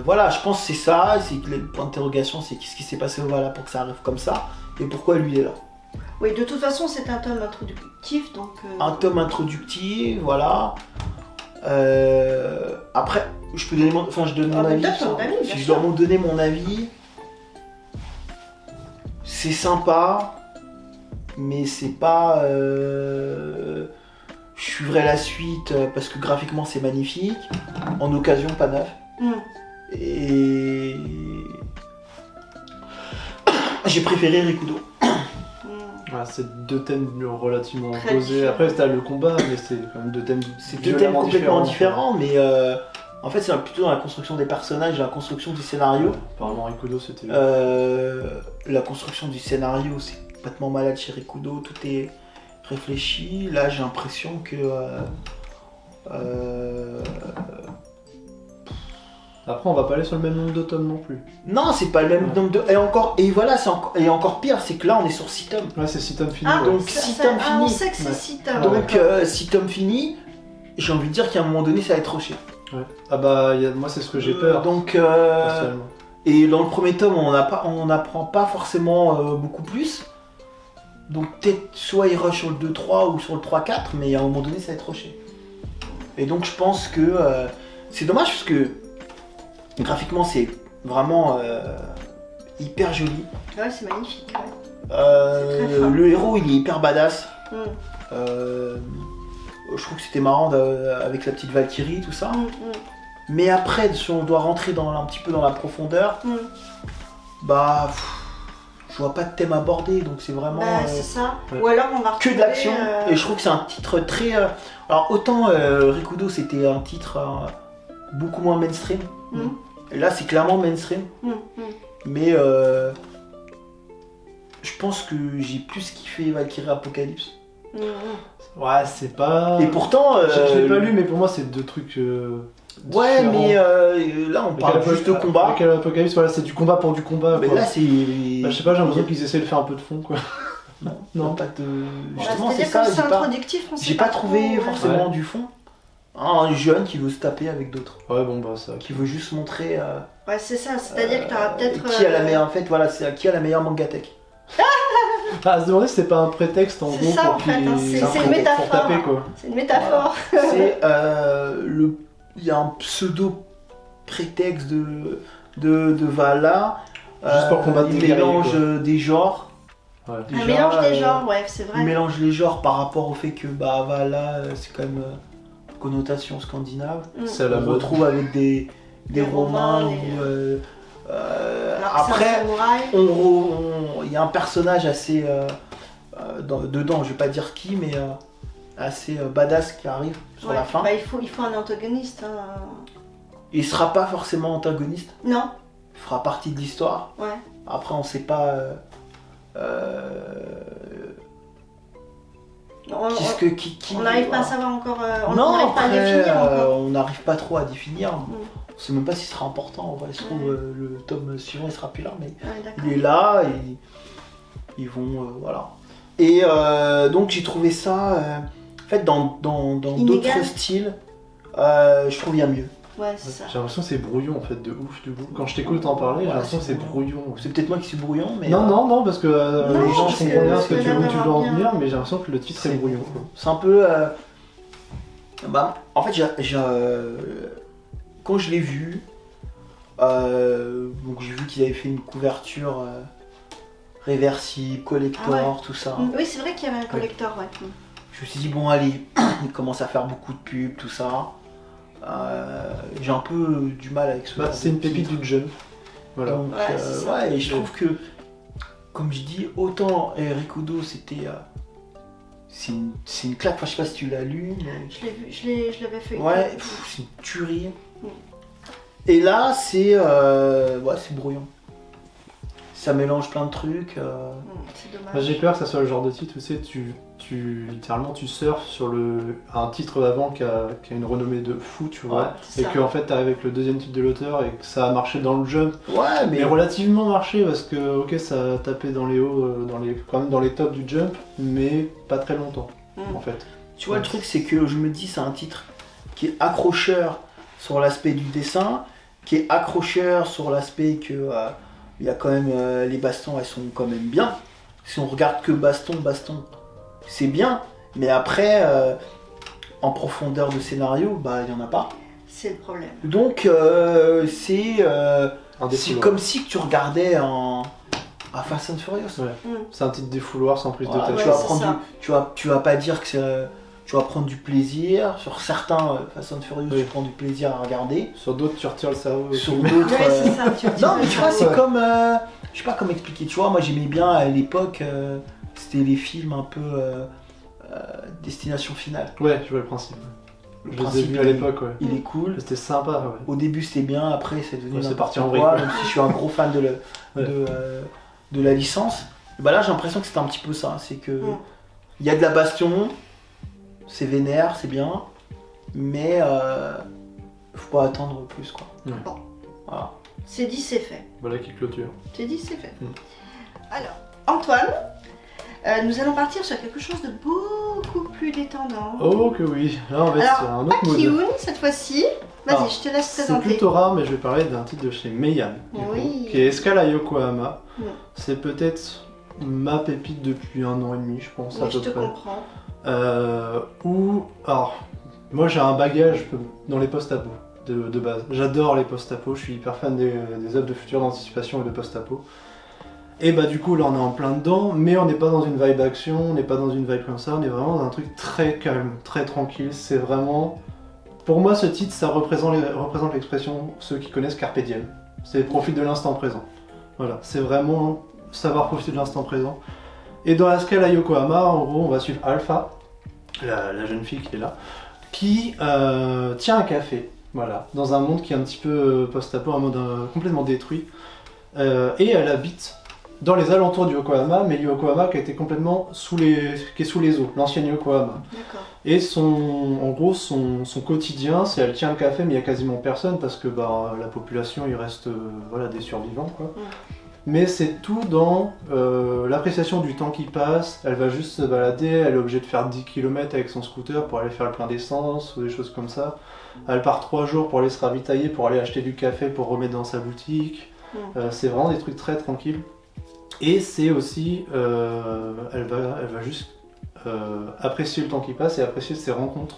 voilà, je pense que c'est ça. C'est que le point d'interrogation, c'est qu'est-ce qui s'est passé au Valhalla pour que ça arrive comme ça, et pourquoi lui il est là. Oui, de toute façon, c'est un tome introductif, donc. Un tome introductif, voilà. Après, je peux donner je donne mon Ah, mais avis. donne ton enfin, avis, bien si je sûr. dois m'en donner mon avis, c'est sympa, mais c'est pas. Je suivrai la suite parce que graphiquement c'est magnifique. En occasion, pas neuf. Hmm. Et J'ai préféré Rikudo. Voilà, c'est deux thèmes relativement Très opposés. différents. Après, t'as le combat, mais c'est quand même deux thèmes C'est deux thèmes complètement différents, quoi. mais en fait c'est plutôt dans la construction des personnages, la construction du scénario. Apparemment, Rikudo, c'était... La construction du scénario, c'est complètement malade chez Rikudo, tout est réfléchi. Là, j'ai l'impression que... Après, on va pas aller sur le même nombre de tomes non plus. Non, c'est pas le même nombre de... Et voilà, et encore pire, c'est que là, on est sur 6 tomes. Ouais, c'est 6 tomes finis. Ah, ouais. donc, ça- si ça- tomes ah, on finis. sait que c'est Ouais. 6 tomes. Donc, d'accord. 6 tomes finis, j'ai envie de dire qu'à un moment donné, ça va être rocher. Ouais. Ah bah, moi, c'est ce que j'ai peur, Donc, personnellement. et dans le premier tome, on n'apprend pas forcément beaucoup plus. Donc peut-être soit il rush sur le 2-3 ou sur le 3-4, mais à un moment donné, ça va être rushé. Et donc je pense que c'est dommage parce que graphiquement, c'est vraiment hyper joli. Ouais, c'est magnifique. Ouais. C'est très fort. Le héros, il est hyper badass. Mm. Je trouve que c'était marrant avec la petite Valkyrie, tout ça. Mm, Mais après, si on doit rentrer un petit peu dans la profondeur, mm, mm. bah, je vois pas de thème abordé, donc c'est vraiment Bah, c'est ça. ouais. Ou alors on va que retrouver, de l'action. Et je trouve que c'est un titre très. Alors autant Rikudo, c'était un titre beaucoup moins mainstream. Mm. Et là, c'est clairement mainstream. Mm, mm. Mais je pense que j'ai plus kiffé Valkyrie Apocalypse. Mm, mm. Ouais, c'est pas... Et pourtant. Je l'ai pas lu, mais pour moi, c'est deux trucs Ouais, différents. mais là, on parle juste de combat. Avec Apocalypse, voilà, c'est du combat pour du combat, Mais quoi. là, c'est. Bah, je sais pas, j'ai l'impression qu'ils essaient de faire un peu de fond, quoi. Non, Non. pas de. Voilà, Justement, c'est c'est-à-dire ça. comme c'est J'ai pas, introductif, on sait j'ai pas trouvé trop, ouais. forcément Ouais. du fond. Un jeune qui veut se taper avec d'autres. Ouais, bon, bah, ça... Qui veut juste montrer. Ouais, c'est ça, c'est-à-dire que t'auras peut-être. Qui a la meilleure. En fait, voilà, c'est qui a la meilleure mangatech. Ah, à se demander si c'est pas un prétexte, en C'est gros, ça, pour en fait, hein, qu'ils... c'est un une prétexte métaphore. pour taper, quoi. C'est une métaphore. C'est il y a un pseudo prétexte de Vala. Juste pour combattre il des guerriers, mélange quoi. des genres. Ouais. Un Déjà, mélange des genres, ouais, c'est Il vrai. mélange les genres par rapport au fait que bah Vala, c'est quand même connotation scandinave. Mm. C'est à la On mode. retrouve avec des Des Romains. Romains, ou, Alors que c'est un après, samouraï. il y a un personnage assez dedans, je vais pas dire qui, mais assez badass qui arrive sur Ouais, la fin. bah, il faut un antagoniste. Hein. Il sera pas forcément antagoniste, Non, il fera partie de l'histoire. ouais. Après, on sait pas qui. On n'arrive pas à voilà. savoir encore. On Non, n'arrive pas à après, définir encore. on n'arrive pas trop à définir. Mm. On sait même pas s'il sera important. Il se trouve, le tome suivant, il sera plus là, mais Ouais, d'accord. il est là et ils vont. Voilà. Et donc, j'ai trouvé ça. En fait, dans Inégal. d'autres styles, je trouve il y a mieux. Ouais, c'est ça. J'ai l'impression que c'est brouillon, en fait, de ouf, du coup. Quand je t'écoute en parler, j'ai Ouais, l'impression que c'est c'est brouillon. C'est peut-être moi qui suis brouillon, mais. Non, parce que Non, les gens, parce je que- comprends bien parce ce que que tu là, veux on verra en bien. venir, mais j'ai l'impression que le titre est brouillon, quoi. C'est un peu. En fait, quand je l'ai vu, donc j'ai vu qu'ils avaient fait une couverture réversible, collector, Ah ouais. tout ça. Mm. Oui, c'est vrai qu'il y avait un collector, ouais. Mm. Je me suis dit, bon, allez, ils commencent à faire beaucoup de pubs, tout ça. J'ai un peu du mal avec ce Bah, genre c'est de une pépite titre. d'une jeune. Voilà. Donc, Ouais, c'est ça. ouais, et je trouve que, comme je dis, autant Rikudo, c'était. C'est une claque, enfin, je sais pas si tu l'as lu, mais. Je l'ai vu, je l'avais fait. Ouais, c'est une tuerie. Mm. Et là, c'est brouillon. Ça mélange plein de trucs. C'est dommage. Bah, j'ai peur que ça soit le genre de titre où littéralement tu surfes sur un titre avant qui a une renommée de fou, tu vois. Ouais, c'est Et ça. que en fait t'arrives avec le deuxième titre de l'auteur et que ça a marché dans le jump. Ouais, Mais relativement marché parce que ok ça a tapé dans les hauts, quand même dans les tops du jump, mais pas très longtemps Mm. en fait. tu vois, le truc, c'est que je me dis, c'est un titre qui est accrocheur sur l'aspect du dessin, qui est accrocheur sur l'aspect que il y a quand même les bastons, elles sont quand même bien. Si on regarde que baston, c'est bien, mais après, en profondeur de scénario, bah il y en a pas. C'est le problème. Donc c'est Un des c'est fouloirs. comme si que tu regardais à Fast and Furious. Ouais. Mm. C'est un titre défouloir sans prise Voilà, de Ouais, tête. tu vas c'est prendre ça. tu vas pas dire que tu vas prendre du plaisir sur certains Fast and Furious, Oui. tu prends du plaisir à regarder. Sur d'autres tu retires le cerveau. Sur tu- d'autres Ouais, c'est ça. non, mais tu vois, c'est Ouais. comme Je sais pas comment expliquer, tu vois, moi j'aimais bien à l'époque, c'était les films un peu destination finale. Ouais, je vois le principe. Le Je les ai principe, vus à l'époque, ouais. il est cool. C'était sympa, ouais. Au début c'était bien, après c'est devenu Ouais, c'est n'importe parti en quoi, vrille, même si je suis un gros fan de la licence. Et bah là j'ai l'impression que c'était un petit peu ça, c'est que il y a de la baston, c'est vénère, c'est bien, mais faut pas attendre plus quoi. Ouais. Bon. Voilà. C'est dit, c'est fait. Voilà qui clôture. C'est dit, c'est fait. Mm. Alors, Antoine, nous allons partir sur quelque chose de beaucoup plus détendant. Oh que oui, là on va être sur un autre mode. Kiyun, cette fois-ci. Vas-y, Alors, je te laisse C'est présenter. plutôt rare, mais je vais parler d'un titre de chez Meian, du coup, Oui. qui est Escala Yokohama. Mm. C'est peut-être ma pépite depuis 1 an et demi, je pense, à Oui, je peu te près. comprends. Alors, moi j'ai un bagage dans les post-apo de base. J'adore les post-apo, je suis hyper fan des œuvres de future d'anticipation et de post-apo. Et bah du coup là on est en plein dedans, mais on n'est pas dans une vibe action, on n'est pas dans une vibe comme ça, on est vraiment dans un truc très calme, très tranquille. C'est vraiment... Pour moi ce titre ça représente l'expression, ceux qui connaissent Carpe Diem. C'est profite de l'instant présent. Voilà, c'est vraiment savoir profiter de l'instant présent. Et dans la scale à Yokohama, en gros, on va suivre Alpha, la jeune fille qui est là, qui tient un café, voilà, dans un monde qui est un petit peu post-apo, un monde complètement détruit. Et elle habite dans les alentours du Yokohama, mais Yokohama qui a été complètement qui est sous les eaux, l'ancienne Yokohama. D'accord. Et en gros, son quotidien, c'est elle tient le café, mais il n'y a quasiment personne parce que la population, il reste voilà, des survivants, quoi. Mais c'est tout dans l'appréciation du temps qui passe. Elle va juste se balader, elle est obligée de faire 10 km avec son scooter pour aller faire le plein d'essence ou des choses comme ça. Elle part 3 jours pour aller se ravitailler, pour aller acheter du café pour remettre dans sa boutique. C'est vraiment des trucs très tranquilles. Et c'est aussi, elle va juste apprécier le temps qui passe et apprécier ses rencontres.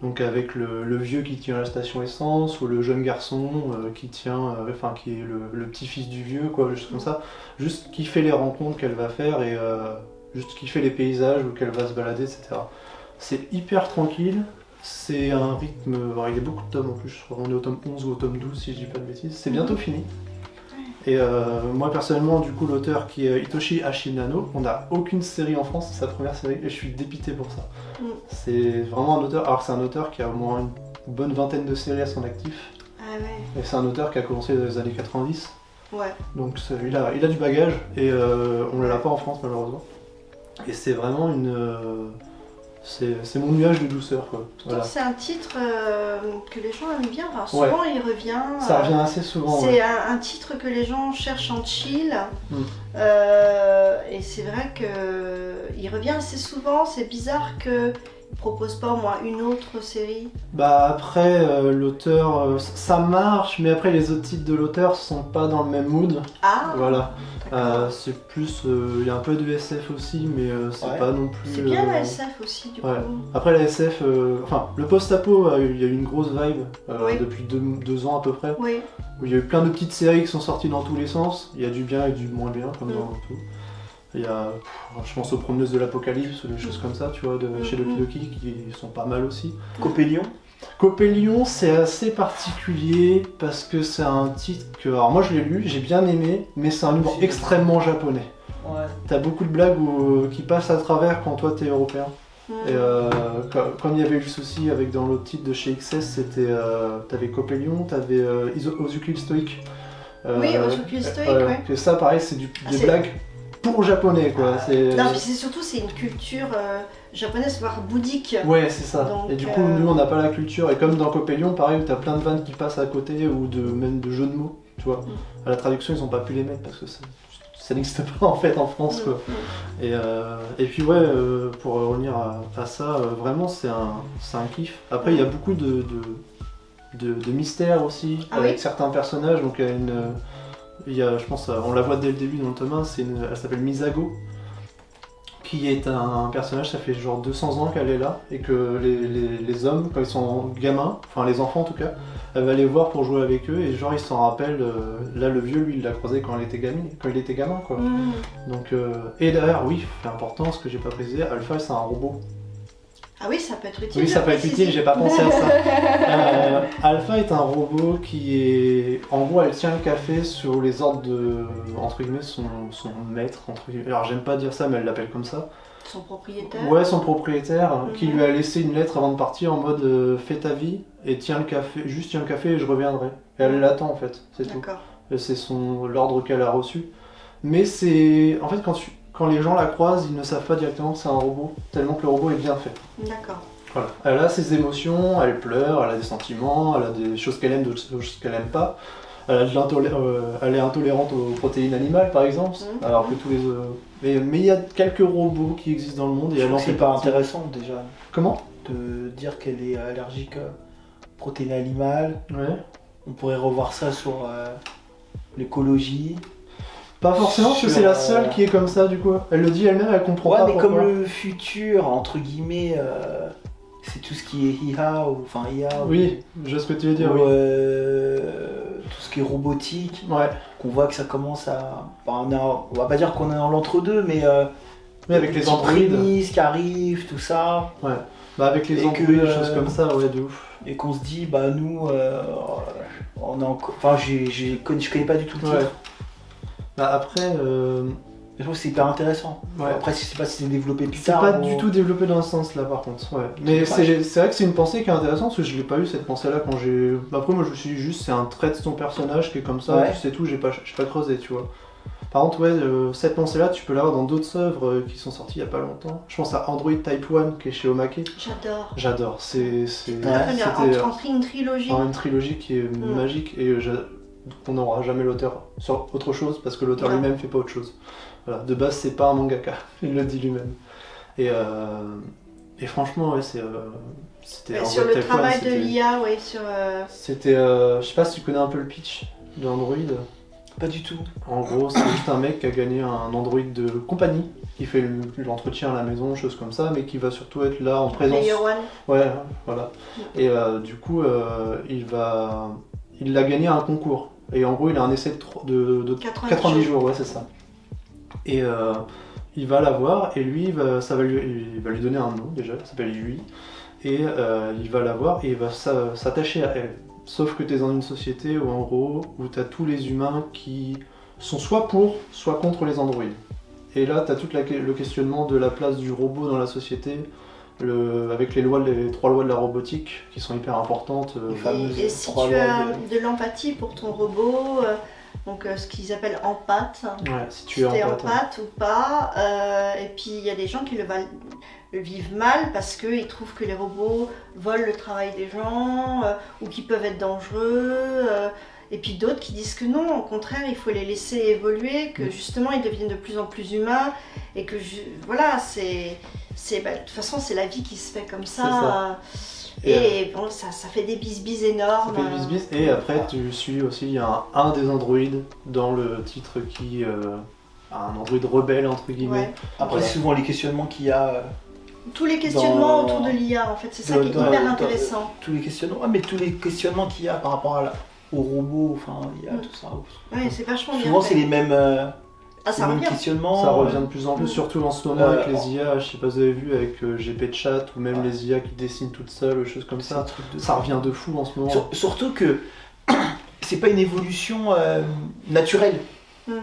Donc avec le vieux qui tient la station essence ou le jeune garçon qui tient, qui est le petit-fils du vieux, quoi, juste comme ça. Juste kiffer les rencontres qu'elle va faire et juste kiffer les paysages où qu'elle va se balader, etc. C'est hyper tranquille, c'est un rythme, il y a beaucoup de tomes en plus, je crois qu'on est au tome 11 ou au tome 12 si je dis pas de bêtises. C'est bientôt fini. Et moi personnellement, du coup, l'auteur qui est Hitoshi Ashinano, on n'a aucune série en France, c'est sa première série, et je suis dépité pour ça. C'est vraiment un auteur, alors que c'est un auteur qui a au moins une bonne vingtaine de séries à son actif. Ah ouais. Et c'est un auteur qui a commencé dans les années 90. Ouais. Donc il a du bagage, et on ne l'a pas en France malheureusement. Et c'est vraiment c'est mon nuage de douceur, quoi. Voilà. C'est un titre que les gens aiment bien. Enfin, souvent il revient. Ça revient assez souvent. C'est un titre que les gens cherchent en chill. Et c'est vrai qu'il revient assez souvent. C'est bizarre qu'il ne propose pas au moins une autre série. Bah après, l'auteur, ça marche, mais après les autres titres de l'auteur sont pas dans le même mood. Ah. Voilà. C'est plus, il y a un peu de SF aussi, mais c'est pas non plus. C'est bien la SF aussi, du coup. Après la SF, le post-apo, il y a eu une grosse vibe depuis 2 ans à peu près. Oui. Où il y a eu plein de petites séries qui sont sorties dans tous les sens. Il y a du bien et du moins bien, comme dans tout. Il y a, je pense aux Promeneuses de l'Apocalypse ou des choses comme ça, tu vois, chez Doki Doki, qui sont pas mal aussi. Copélion. Copélion, c'est assez particulier parce que c'est un titre que, alors moi je l'ai lu, j'ai bien aimé, mais c'est un humour extrêmement japonais. Ouais. T'as beaucoup de blagues qui passent à travers quand toi t'es européen. Et comme il y avait eu le souci avec dans l'autre titre de chez XS, c'était t'avais Copélion, t'avais Ozuki le Stoïque. Oui, Ozuki le Stoïque, ouais. Et ça pareil, c'est des blagues pour japonais, quoi. Non, puis surtout c'est une culture japonaise, voire bouddhique. Ouais, c'est ça. Donc, et du coup, nous on n'a pas la culture, et comme dans Copélion, pareil, où t'as plein de vannes qui passent à côté, ou même de jeux de mots, tu vois. À la traduction, ils ont pas pu les mettre parce que ça n'existe pas en fait en France, quoi. Et puis ouais, pour revenir à ça, vraiment c'est un kiff. Après, il y a beaucoup de mystères aussi avec certains personnages, donc il y a, je pense, on la voit dès le début dans le tome 1, elle s'appelle Misago, qui est un personnage, ça fait genre 200 ans qu'elle est là, et que les hommes, quand ils sont gamins, enfin les enfants en tout cas, elle va les voir pour jouer avec eux, et genre ils s'en rappellent, là le vieux lui il l'a croisé quand il était gamin, quoi. Donc, et d'ailleurs oui, c'est important, ce que j'ai pas précisé, Alpha c'est un robot. Ah oui, ça peut être utile. Oui, ça de peut être préciser. utile, j'ai pas pensé à ça. Alpha est un robot qui est... En gros, elle tient le café sur les ordres de, entre guillemets, son maître, entre guillemets. Alors j'aime pas dire ça, mais elle l'appelle comme ça. Son propriétaire. Ouais, son propriétaire, qui Mhm. lui a laissé une lettre avant de partir en mode fais ta vie et tiens le café, juste tiens le café et je reviendrai. Et elle l'attend en fait, c'est tout. D'accord. Et c'est l'ordre qu'elle a reçu. Mais c'est... En fait, quand les gens la croisent, ils ne savent pas directement que c'est un robot, tellement que le robot est bien fait. D'accord. Voilà. Elle a ses émotions, elle pleure, elle a des sentiments, elle a des choses qu'elle aime, d'autres choses qu'elle aime pas. Elle est intolérante aux protéines animales par exemple, Mhm. alors que tous les... Mais il y a quelques robots qui existent dans le monde et elle en fait C'est pas partie. intéressant déjà Comment? de dire qu'elle est allergique aux protéines animales. Ouais. On pourrait revoir ça sur l'écologie. Pas forcément, parce que Sur, c'est la seule qui est comme ça du coup. Elle le dit elle-même, elle comprend Ouais, pas mais pourquoi. comme le futur, entre guillemets, c'est tout ce qui est IA, enfin IA, Oui, je vois ce que tu veux dire, ou, oui. tout ce qui est robotique, Ouais, qu'on voit que ça commence à... Enfin, on va pas dire qu'on est dans l'entre-deux, mais avec les petites androïdes. prémices qui arrivent, tout ça, Ouais. Bah avec les Et androïdes, que, des choses comme ça, ouais, de ouf. et qu'on se dit, bah nous, on a encore... Enfin, je connais pas du tout le titre. Ouais. Bah après, Je trouve que c'est hyper intéressant. ouais. Après, je sais pas si c'est développé plus C'est tard. pas ou- du tout développé dans ce sens-là par contre, ouais. Mais c'est vrai que c'est une pensée qui est intéressante parce que je l'ai pas eu cette pensée-là quand j'ai... Après moi je me suis dit juste c'est un trait de son personnage qui est comme ça, Ouais. et puis c'est tout, j'ai pas creusé, tu vois. Par contre ouais, cette pensée-là tu peux l'avoir dans d'autres œuvres qui sont sorties il y a pas longtemps. Je pense à Android Type 1 qui est chez Omake. J'adore. J'adore, Très c'était bien. Entre une trilogie. une trilogie qui est magique et on n'aura jamais l'auteur sur autre chose parce que l'auteur Non. lui-même fait pas autre chose. Voilà. De base, c'est pas un mangaka, il le dit lui-même. Et franchement, ouais, c'était Ouais, un sur vrai le téléphone, travail de c'était- l'IA, ouais, sur. C'était, je sais pas si tu connais un peu le pitch d'Android. Pas du tout. En gros, c'est juste un mec qui a gagné un Android de compagnie, qui fait l'entretien à la maison, choses comme ça, mais qui va surtout être là en présence. Layer One. Ouais, voilà. Et du coup, il a gagné un concours. Et en gros, il a un essai de 90 jours, ouais, c'est ça. Et il va la voir, et lui, il va lui donner un nom déjà, il s'appelle Yui. Et il va la voir, et il va s'attacher à elle. Sauf que tu es dans une société où, en gros, où tu as tous les humains qui sont soit pour, soit contre les androïdes. Et là, tu as tout le questionnement de la place du robot dans la société, avec les 3 lois de la robotique qui sont hyper importantes. Les fameuses Et si trois tu lois as de- de l'empathie pour ton robot, donc ce qu'ils appellent empathe, Ouais, si tu si es t'es empathe. empathe ou pas, et puis il y a des gens qui le vivent mal parce qu'ils trouvent que les robots volent le travail des gens ou qu'ils peuvent être dangereux. Et puis d'autres qui disent que non, au contraire, il faut les laisser évoluer, que justement ils deviennent de plus en plus humains et que voilà, de toute façon c'est la vie qui se fait comme ça. Et bon, ça fait des bisbis énormes. Ça fait des bis. Et après, tu suis aussi, il y a un des androïdes dans le titre qui. Un androïde rebelle, entre guillemets. Ouais. Après, Voilà. c'est souvent les questionnements qu'il y a. Tous les questionnements Dans- autour de l'IA, en fait, c'est ça dans- qui est dans- hyper dans- intéressant. Tous les questionnements. Ouais, mais tous les questionnements qu'il y a par rapport aux robots, enfin, il y a tout ça. Ouais, c'est vachement bien. Souvent, fait. c'est les mêmes, Ah, ça les mêmes revient. questionnements. Ça revient de plus en plus, surtout en ce moment Euh, avec les IA, je sais pas si vous avez vu, avec GP Chat ou même Ouais. les IA qui dessinent toutes seules, ou choses comme C'est un ça. truc de Ça revient de fou en ce moment. Surtout que c'est pas une évolution naturelle. Mm.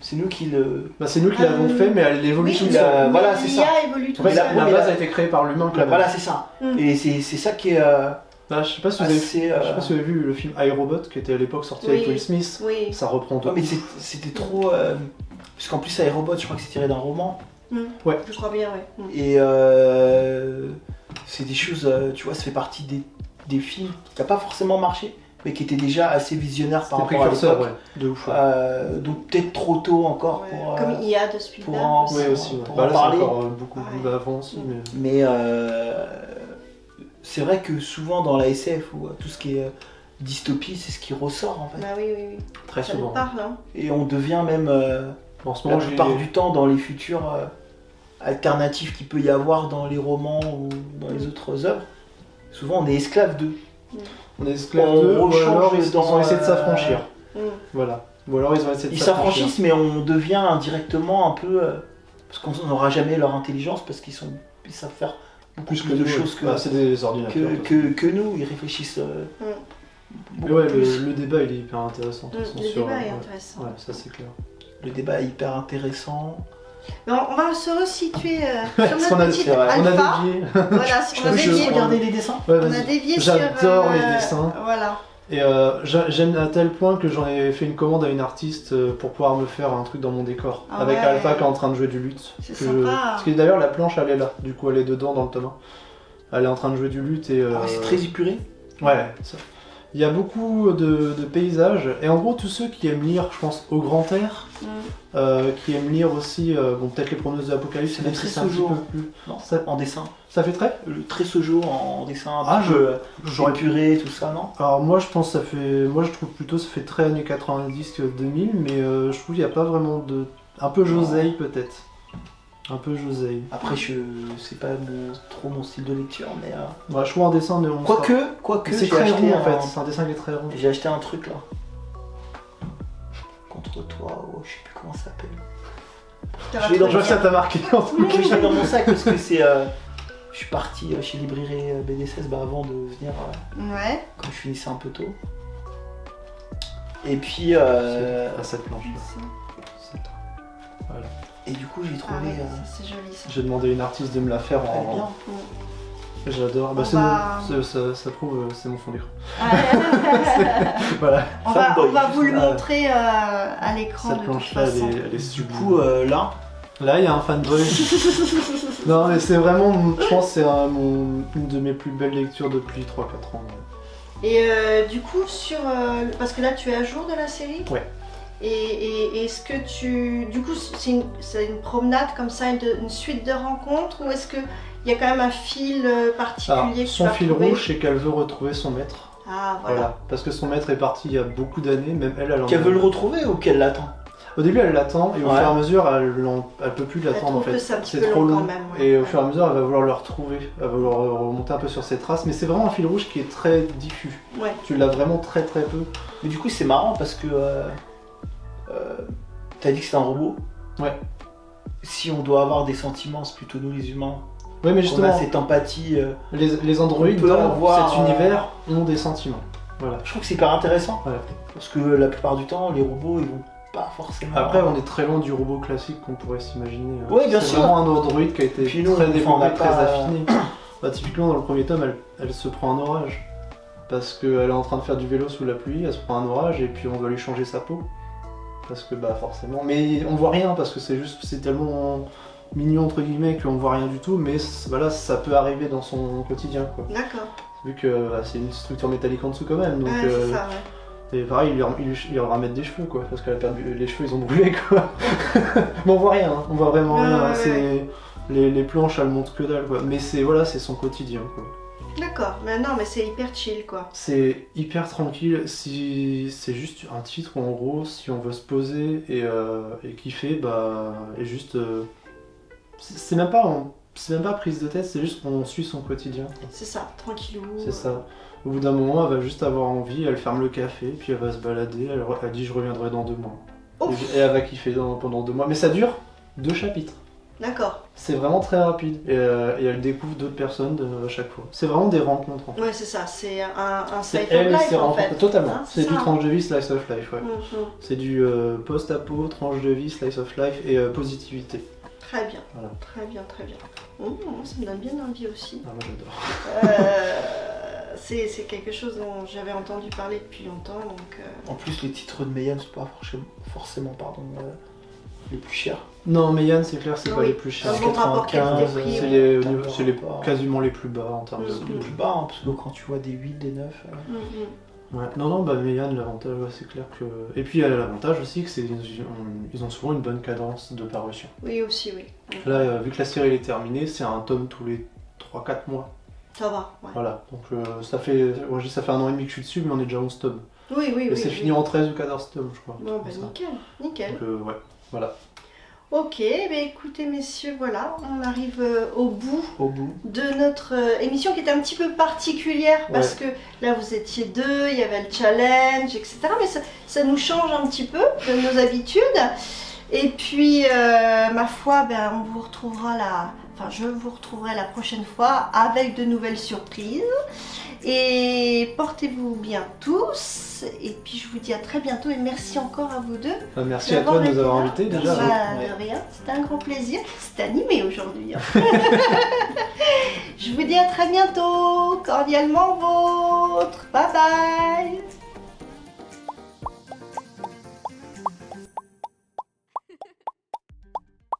C'est nous qui le. Bah, c'est nous qui l'avons fait, mais elle évolue Oui, toute la- seule. voilà, mais c'est l'IA ça. évolue tout En fait, la- seul. la mais base la- a été créée par l'humain. quand même. Voilà, c'est ça. Mm. Et c'est ça qui est Bah, je sais pas si vous avez, assez. je sais pas si vous avez vu le film iRobot qui était à l'époque sorti Oui. avec Will Smith. Oui. Ça reprend tout. Ouais, mais c'était trop. Parce qu'en plus, iRobot, je crois que c'est tiré d'un roman. Ouais. Je crois bien, ouais. Et c'est des choses, tu vois, ça fait partie des films qui n'ont pas forcément marché, mais qui étaient déjà assez visionnaires par C'était rapport à précurseur, l'époque. ouais. De ouf. Ouais. Donc peut-être trop tôt encore Ouais. pour. Comme IA de Spielberg. pour en- aussi. Ouais, aussi. Ouais. pour Bah, en là, parler. c'est encore beaucoup Ouais. avant aussi. Mais... Mais c'est vrai que souvent dans la SF ou tout ce qui est dystopie, c'est ce qui ressort en fait. Bah oui, oui, oui. Très Ça nous souvent. parle, hein. Et on devient même En ce la moment, plupart du temps dans les futurs alternatifs qu'il peut y avoir dans les romans ou dans les autres œuvres. Souvent on est esclave d'eux. on est esclaves on d'eux, ou rechange alors ils dans, ont essayé de s'affranchir. Mm. Voilà. Ou alors ils ont essayé de Ils s'affranchir. s'affranchissent, mais on devient indirectement un peu. Parce qu'on n'aura jamais leur intelligence, parce qu'ils savent faire Plus que de nous, choses que, c'est des ordinateurs. que nous, ils réfléchissent. Mais beaucoup ouais, plus. le débat il est hyper intéressant. de toute façon, Le sur, débat est ouais. intéressant. Ouais, ça c'est clair. Le débat est hyper intéressant. Mais on va se resituer sur Parce qu'on notre a, petite c'est vrai. on a alpha. dévié. Voilà, Je on a peux juste dévié. regarder les dessins. Ouais, On a vas-y. dévié sur. J'adore les dessins. Voilà. Et j'aime à tel point que j'en ai fait une commande à une artiste pour pouvoir me faire un truc dans mon décor. Ah avec ouais. Alpha qui est en train de jouer du luth. C'est Que sympa. Parce que d'ailleurs la planche elle est là, du coup elle est dedans dans le tome 1. Elle est en train de jouer du luth et... Ah ouais, c'est très épuré. Ouais, il y a beaucoup de paysages, et en gros tous ceux qui aiment lire, je pense, au grand air, qui aiment lire aussi, bon peut-être les Pronos de l'Apocalypse, C'est même très si c'est un petit Sojo. peu plus... Non, Ça, en dessin. ça fait très... Très Sojo en dessin. Ah, j'aurais épuré, tout ça, non? Alors moi je pense que ça fait... Moi je trouve plutôt ça fait très années 90 que 2000, mais je trouve qu'il n'y a pas vraiment de... Un peu Josei peut-être. Un peu Josei. Après, c'est pas trop mon style de lecture, mais. Bah, je trouve en dessin, mais on Quoique, c'est j'ai très acheté rond en fait, c'est un dessin qui est très rond. J'ai acheté un truc là. Contre toi, je sais plus comment ça s'appelle. T'as Je vais dans- Je vois que ça t'a marqué en tout cas. Je l'ai dans mon sac parce que c'est. Je suis parti chez Librairie BD16 avant de venir Ouais. quand je finissais un peu tôt. Et puis. À cette planche là. Voilà. Et du coup, j'ai Ah trouvé. ouais, ça, c'est joli ça. J'ai demandé à une artiste de me la faire très bien. en... J'adore. Bah, On c'est va- ça prouve, c'est mon fond d'écran. Ouais. Voilà. on va Fanboy. vous le Ah. montrer à l'écran Cette de toute planche là, façon. elle est Du sublime. coup, là, Là, il y a un fanboy. Non, mais c'est vraiment, je pense, que c'est une de mes plus belles lectures depuis 3-4 ans. Et du coup, parce que là tu es à jour de la série. Ouais. Et est-ce que tu. Du coup, c'est une promenade comme ça, une suite de rencontres, ou est-ce qu'il y a quand même un fil particulier Alors, que tu son vas fil trouver? rouge, c'est qu'elle veut retrouver son maître. Ah, voilà. Voilà. Parce que son maître est parti il y a beaucoup d'années, même elle en qu'elle a- veut le retrouver ou qu'elle l'attend? Au début, elle l'attend, et au Ouais. fur et à mesure, elle peut plus Elle l'attendre en trouve que fait. c'est un petit C'est peu trop long long. quand même. ouais. Et au fur et à mesure, elle va vouloir le retrouver, elle va vouloir remonter un peu sur ses traces, mais c'est vraiment un fil rouge qui est très diffus. Ouais. Tu l'as vraiment très très peu. Mais du coup, c'est marrant parce que. T'as dit que c'est un robot. Ouais. Si on doit avoir des sentiments, c'est plutôt nous les humains. Ouais, mais On a justement, cette empathie. les androïdes on peut dans avoir, cet univers ont des sentiments. Voilà. Je trouve que c'est hyper intéressant. Ouais. Parce que la plupart du temps, les robots, ils vont pas forcément. Après, on est très loin du robot classique qu'on pourrait s'imaginer. Ouais, bien c'est sûr. vraiment un androïde qui a été Puis nous, très enfin, développé, on a très pas- affiné. Bah, typiquement, dans le premier tome, elle se prend un orage. Parce qu'elle est en train de faire du vélo sous la pluie, elle se prend un orage et puis on doit lui changer sa peau. Parce que, bah, forcément. Mais on voit rien parce que c'est tellement mignon, entre guillemets, qu'on voit rien du tout. Mais voilà, ça peut arriver dans son quotidien, quoi. D'accord. Vu que bah, c'est une structure métallique en dessous, quand même. Donc, Ouais, c'est ça, ouais. et pareil, il lui remettre des cheveux, quoi, parce qu'elle a perdu les cheveux, ils ont brûlé, quoi. Mais on voit rien, hein, on voit vraiment Ouais, rien. ouais, C'est les planches, elles montrent que dalle, quoi. Mais c'est voilà, c'est son quotidien, quoi. D'accord. Mais non, mais c'est hyper chill, quoi. C'est hyper tranquille. Si c'est juste un titre où en gros, si on veut se poser et kiffer, bah, et juste, c'est même pas prise de tête, c'est juste qu'on suit son quotidien. C'est ça, tranquillou. C'est ça. Au bout d'un moment, elle va juste avoir envie, elle ferme le café, puis elle va se balader, elle dit je reviendrai dans 2 mois. Ouf. Et elle va kiffer pendant 2 mois. Mais ça dure 2 chapitres. D'accord. C'est vraiment très rapide. Et elle découvre d'autres personnes à chaque fois. C'est vraiment des rencontres en fait. Ouais, c'est ça. C'est un C'est slice of elle et life ses en rencontres. fait. Totalement. Hein, c'est ça. du tranche de vie, slice of life, ouais. Mhm. C'est du post-apo, tranche de vie, slice of life et positivité. Très bien. Voilà. Très bien, très bien. Ça me donne bien envie aussi. Ah, moi j'adore. C'est quelque chose dont j'avais entendu parler depuis longtemps, donc... En plus, les titres de Meian, c'est pas forcément les plus chers. Non, mais Yann, c'est clair, c'est Non, pas oui. les plus chers. Un bon rapport 95, qualité-prix. C'est pas. quasiment les plus bas en termes de. Mm. Le plus bas, hein, parce que quand tu vois des 8, des 9. Ouais. Non, bah Meian, l'avantage, ouais, c'est clair que. Et puis il y a l'avantage aussi que ils ont souvent une bonne cadence de parution. Oui, aussi, oui. Là, vu que la série elle est terminée, c'est un tome tous les 3-4 mois. Ça va, ouais. Voilà, donc ça fait 1 an et demi que je suis dessus, mais on est déjà 11 tomes. Oui, oui, Et oui. c'est oui. fini en 13 ou 14 tomes, je crois. Bon, comme bah ça. nickel, nickel. Donc, ouais, voilà. Ok, bah écoutez messieurs, voilà, on arrive au bout Au bout. de notre émission qui était un petit peu particulière parce que là vous étiez 2, il y avait le challenge, etc. Mais ça nous change un petit peu de nos habitudes. Et puis, ma foi, ben, on vous retrouvera la enfin je vous retrouverai la prochaine fois avec de nouvelles surprises. Et portez-vous bien tous. Et puis je vous dis à très bientôt et merci encore à vous deux. Merci à toi de nous avoir invités déjà. Bah, Ouais. de rien, c'était un grand plaisir. C'est animé aujourd'hui. Hein. Je vous dis à très bientôt. Cordialement vôtre. Bye bye.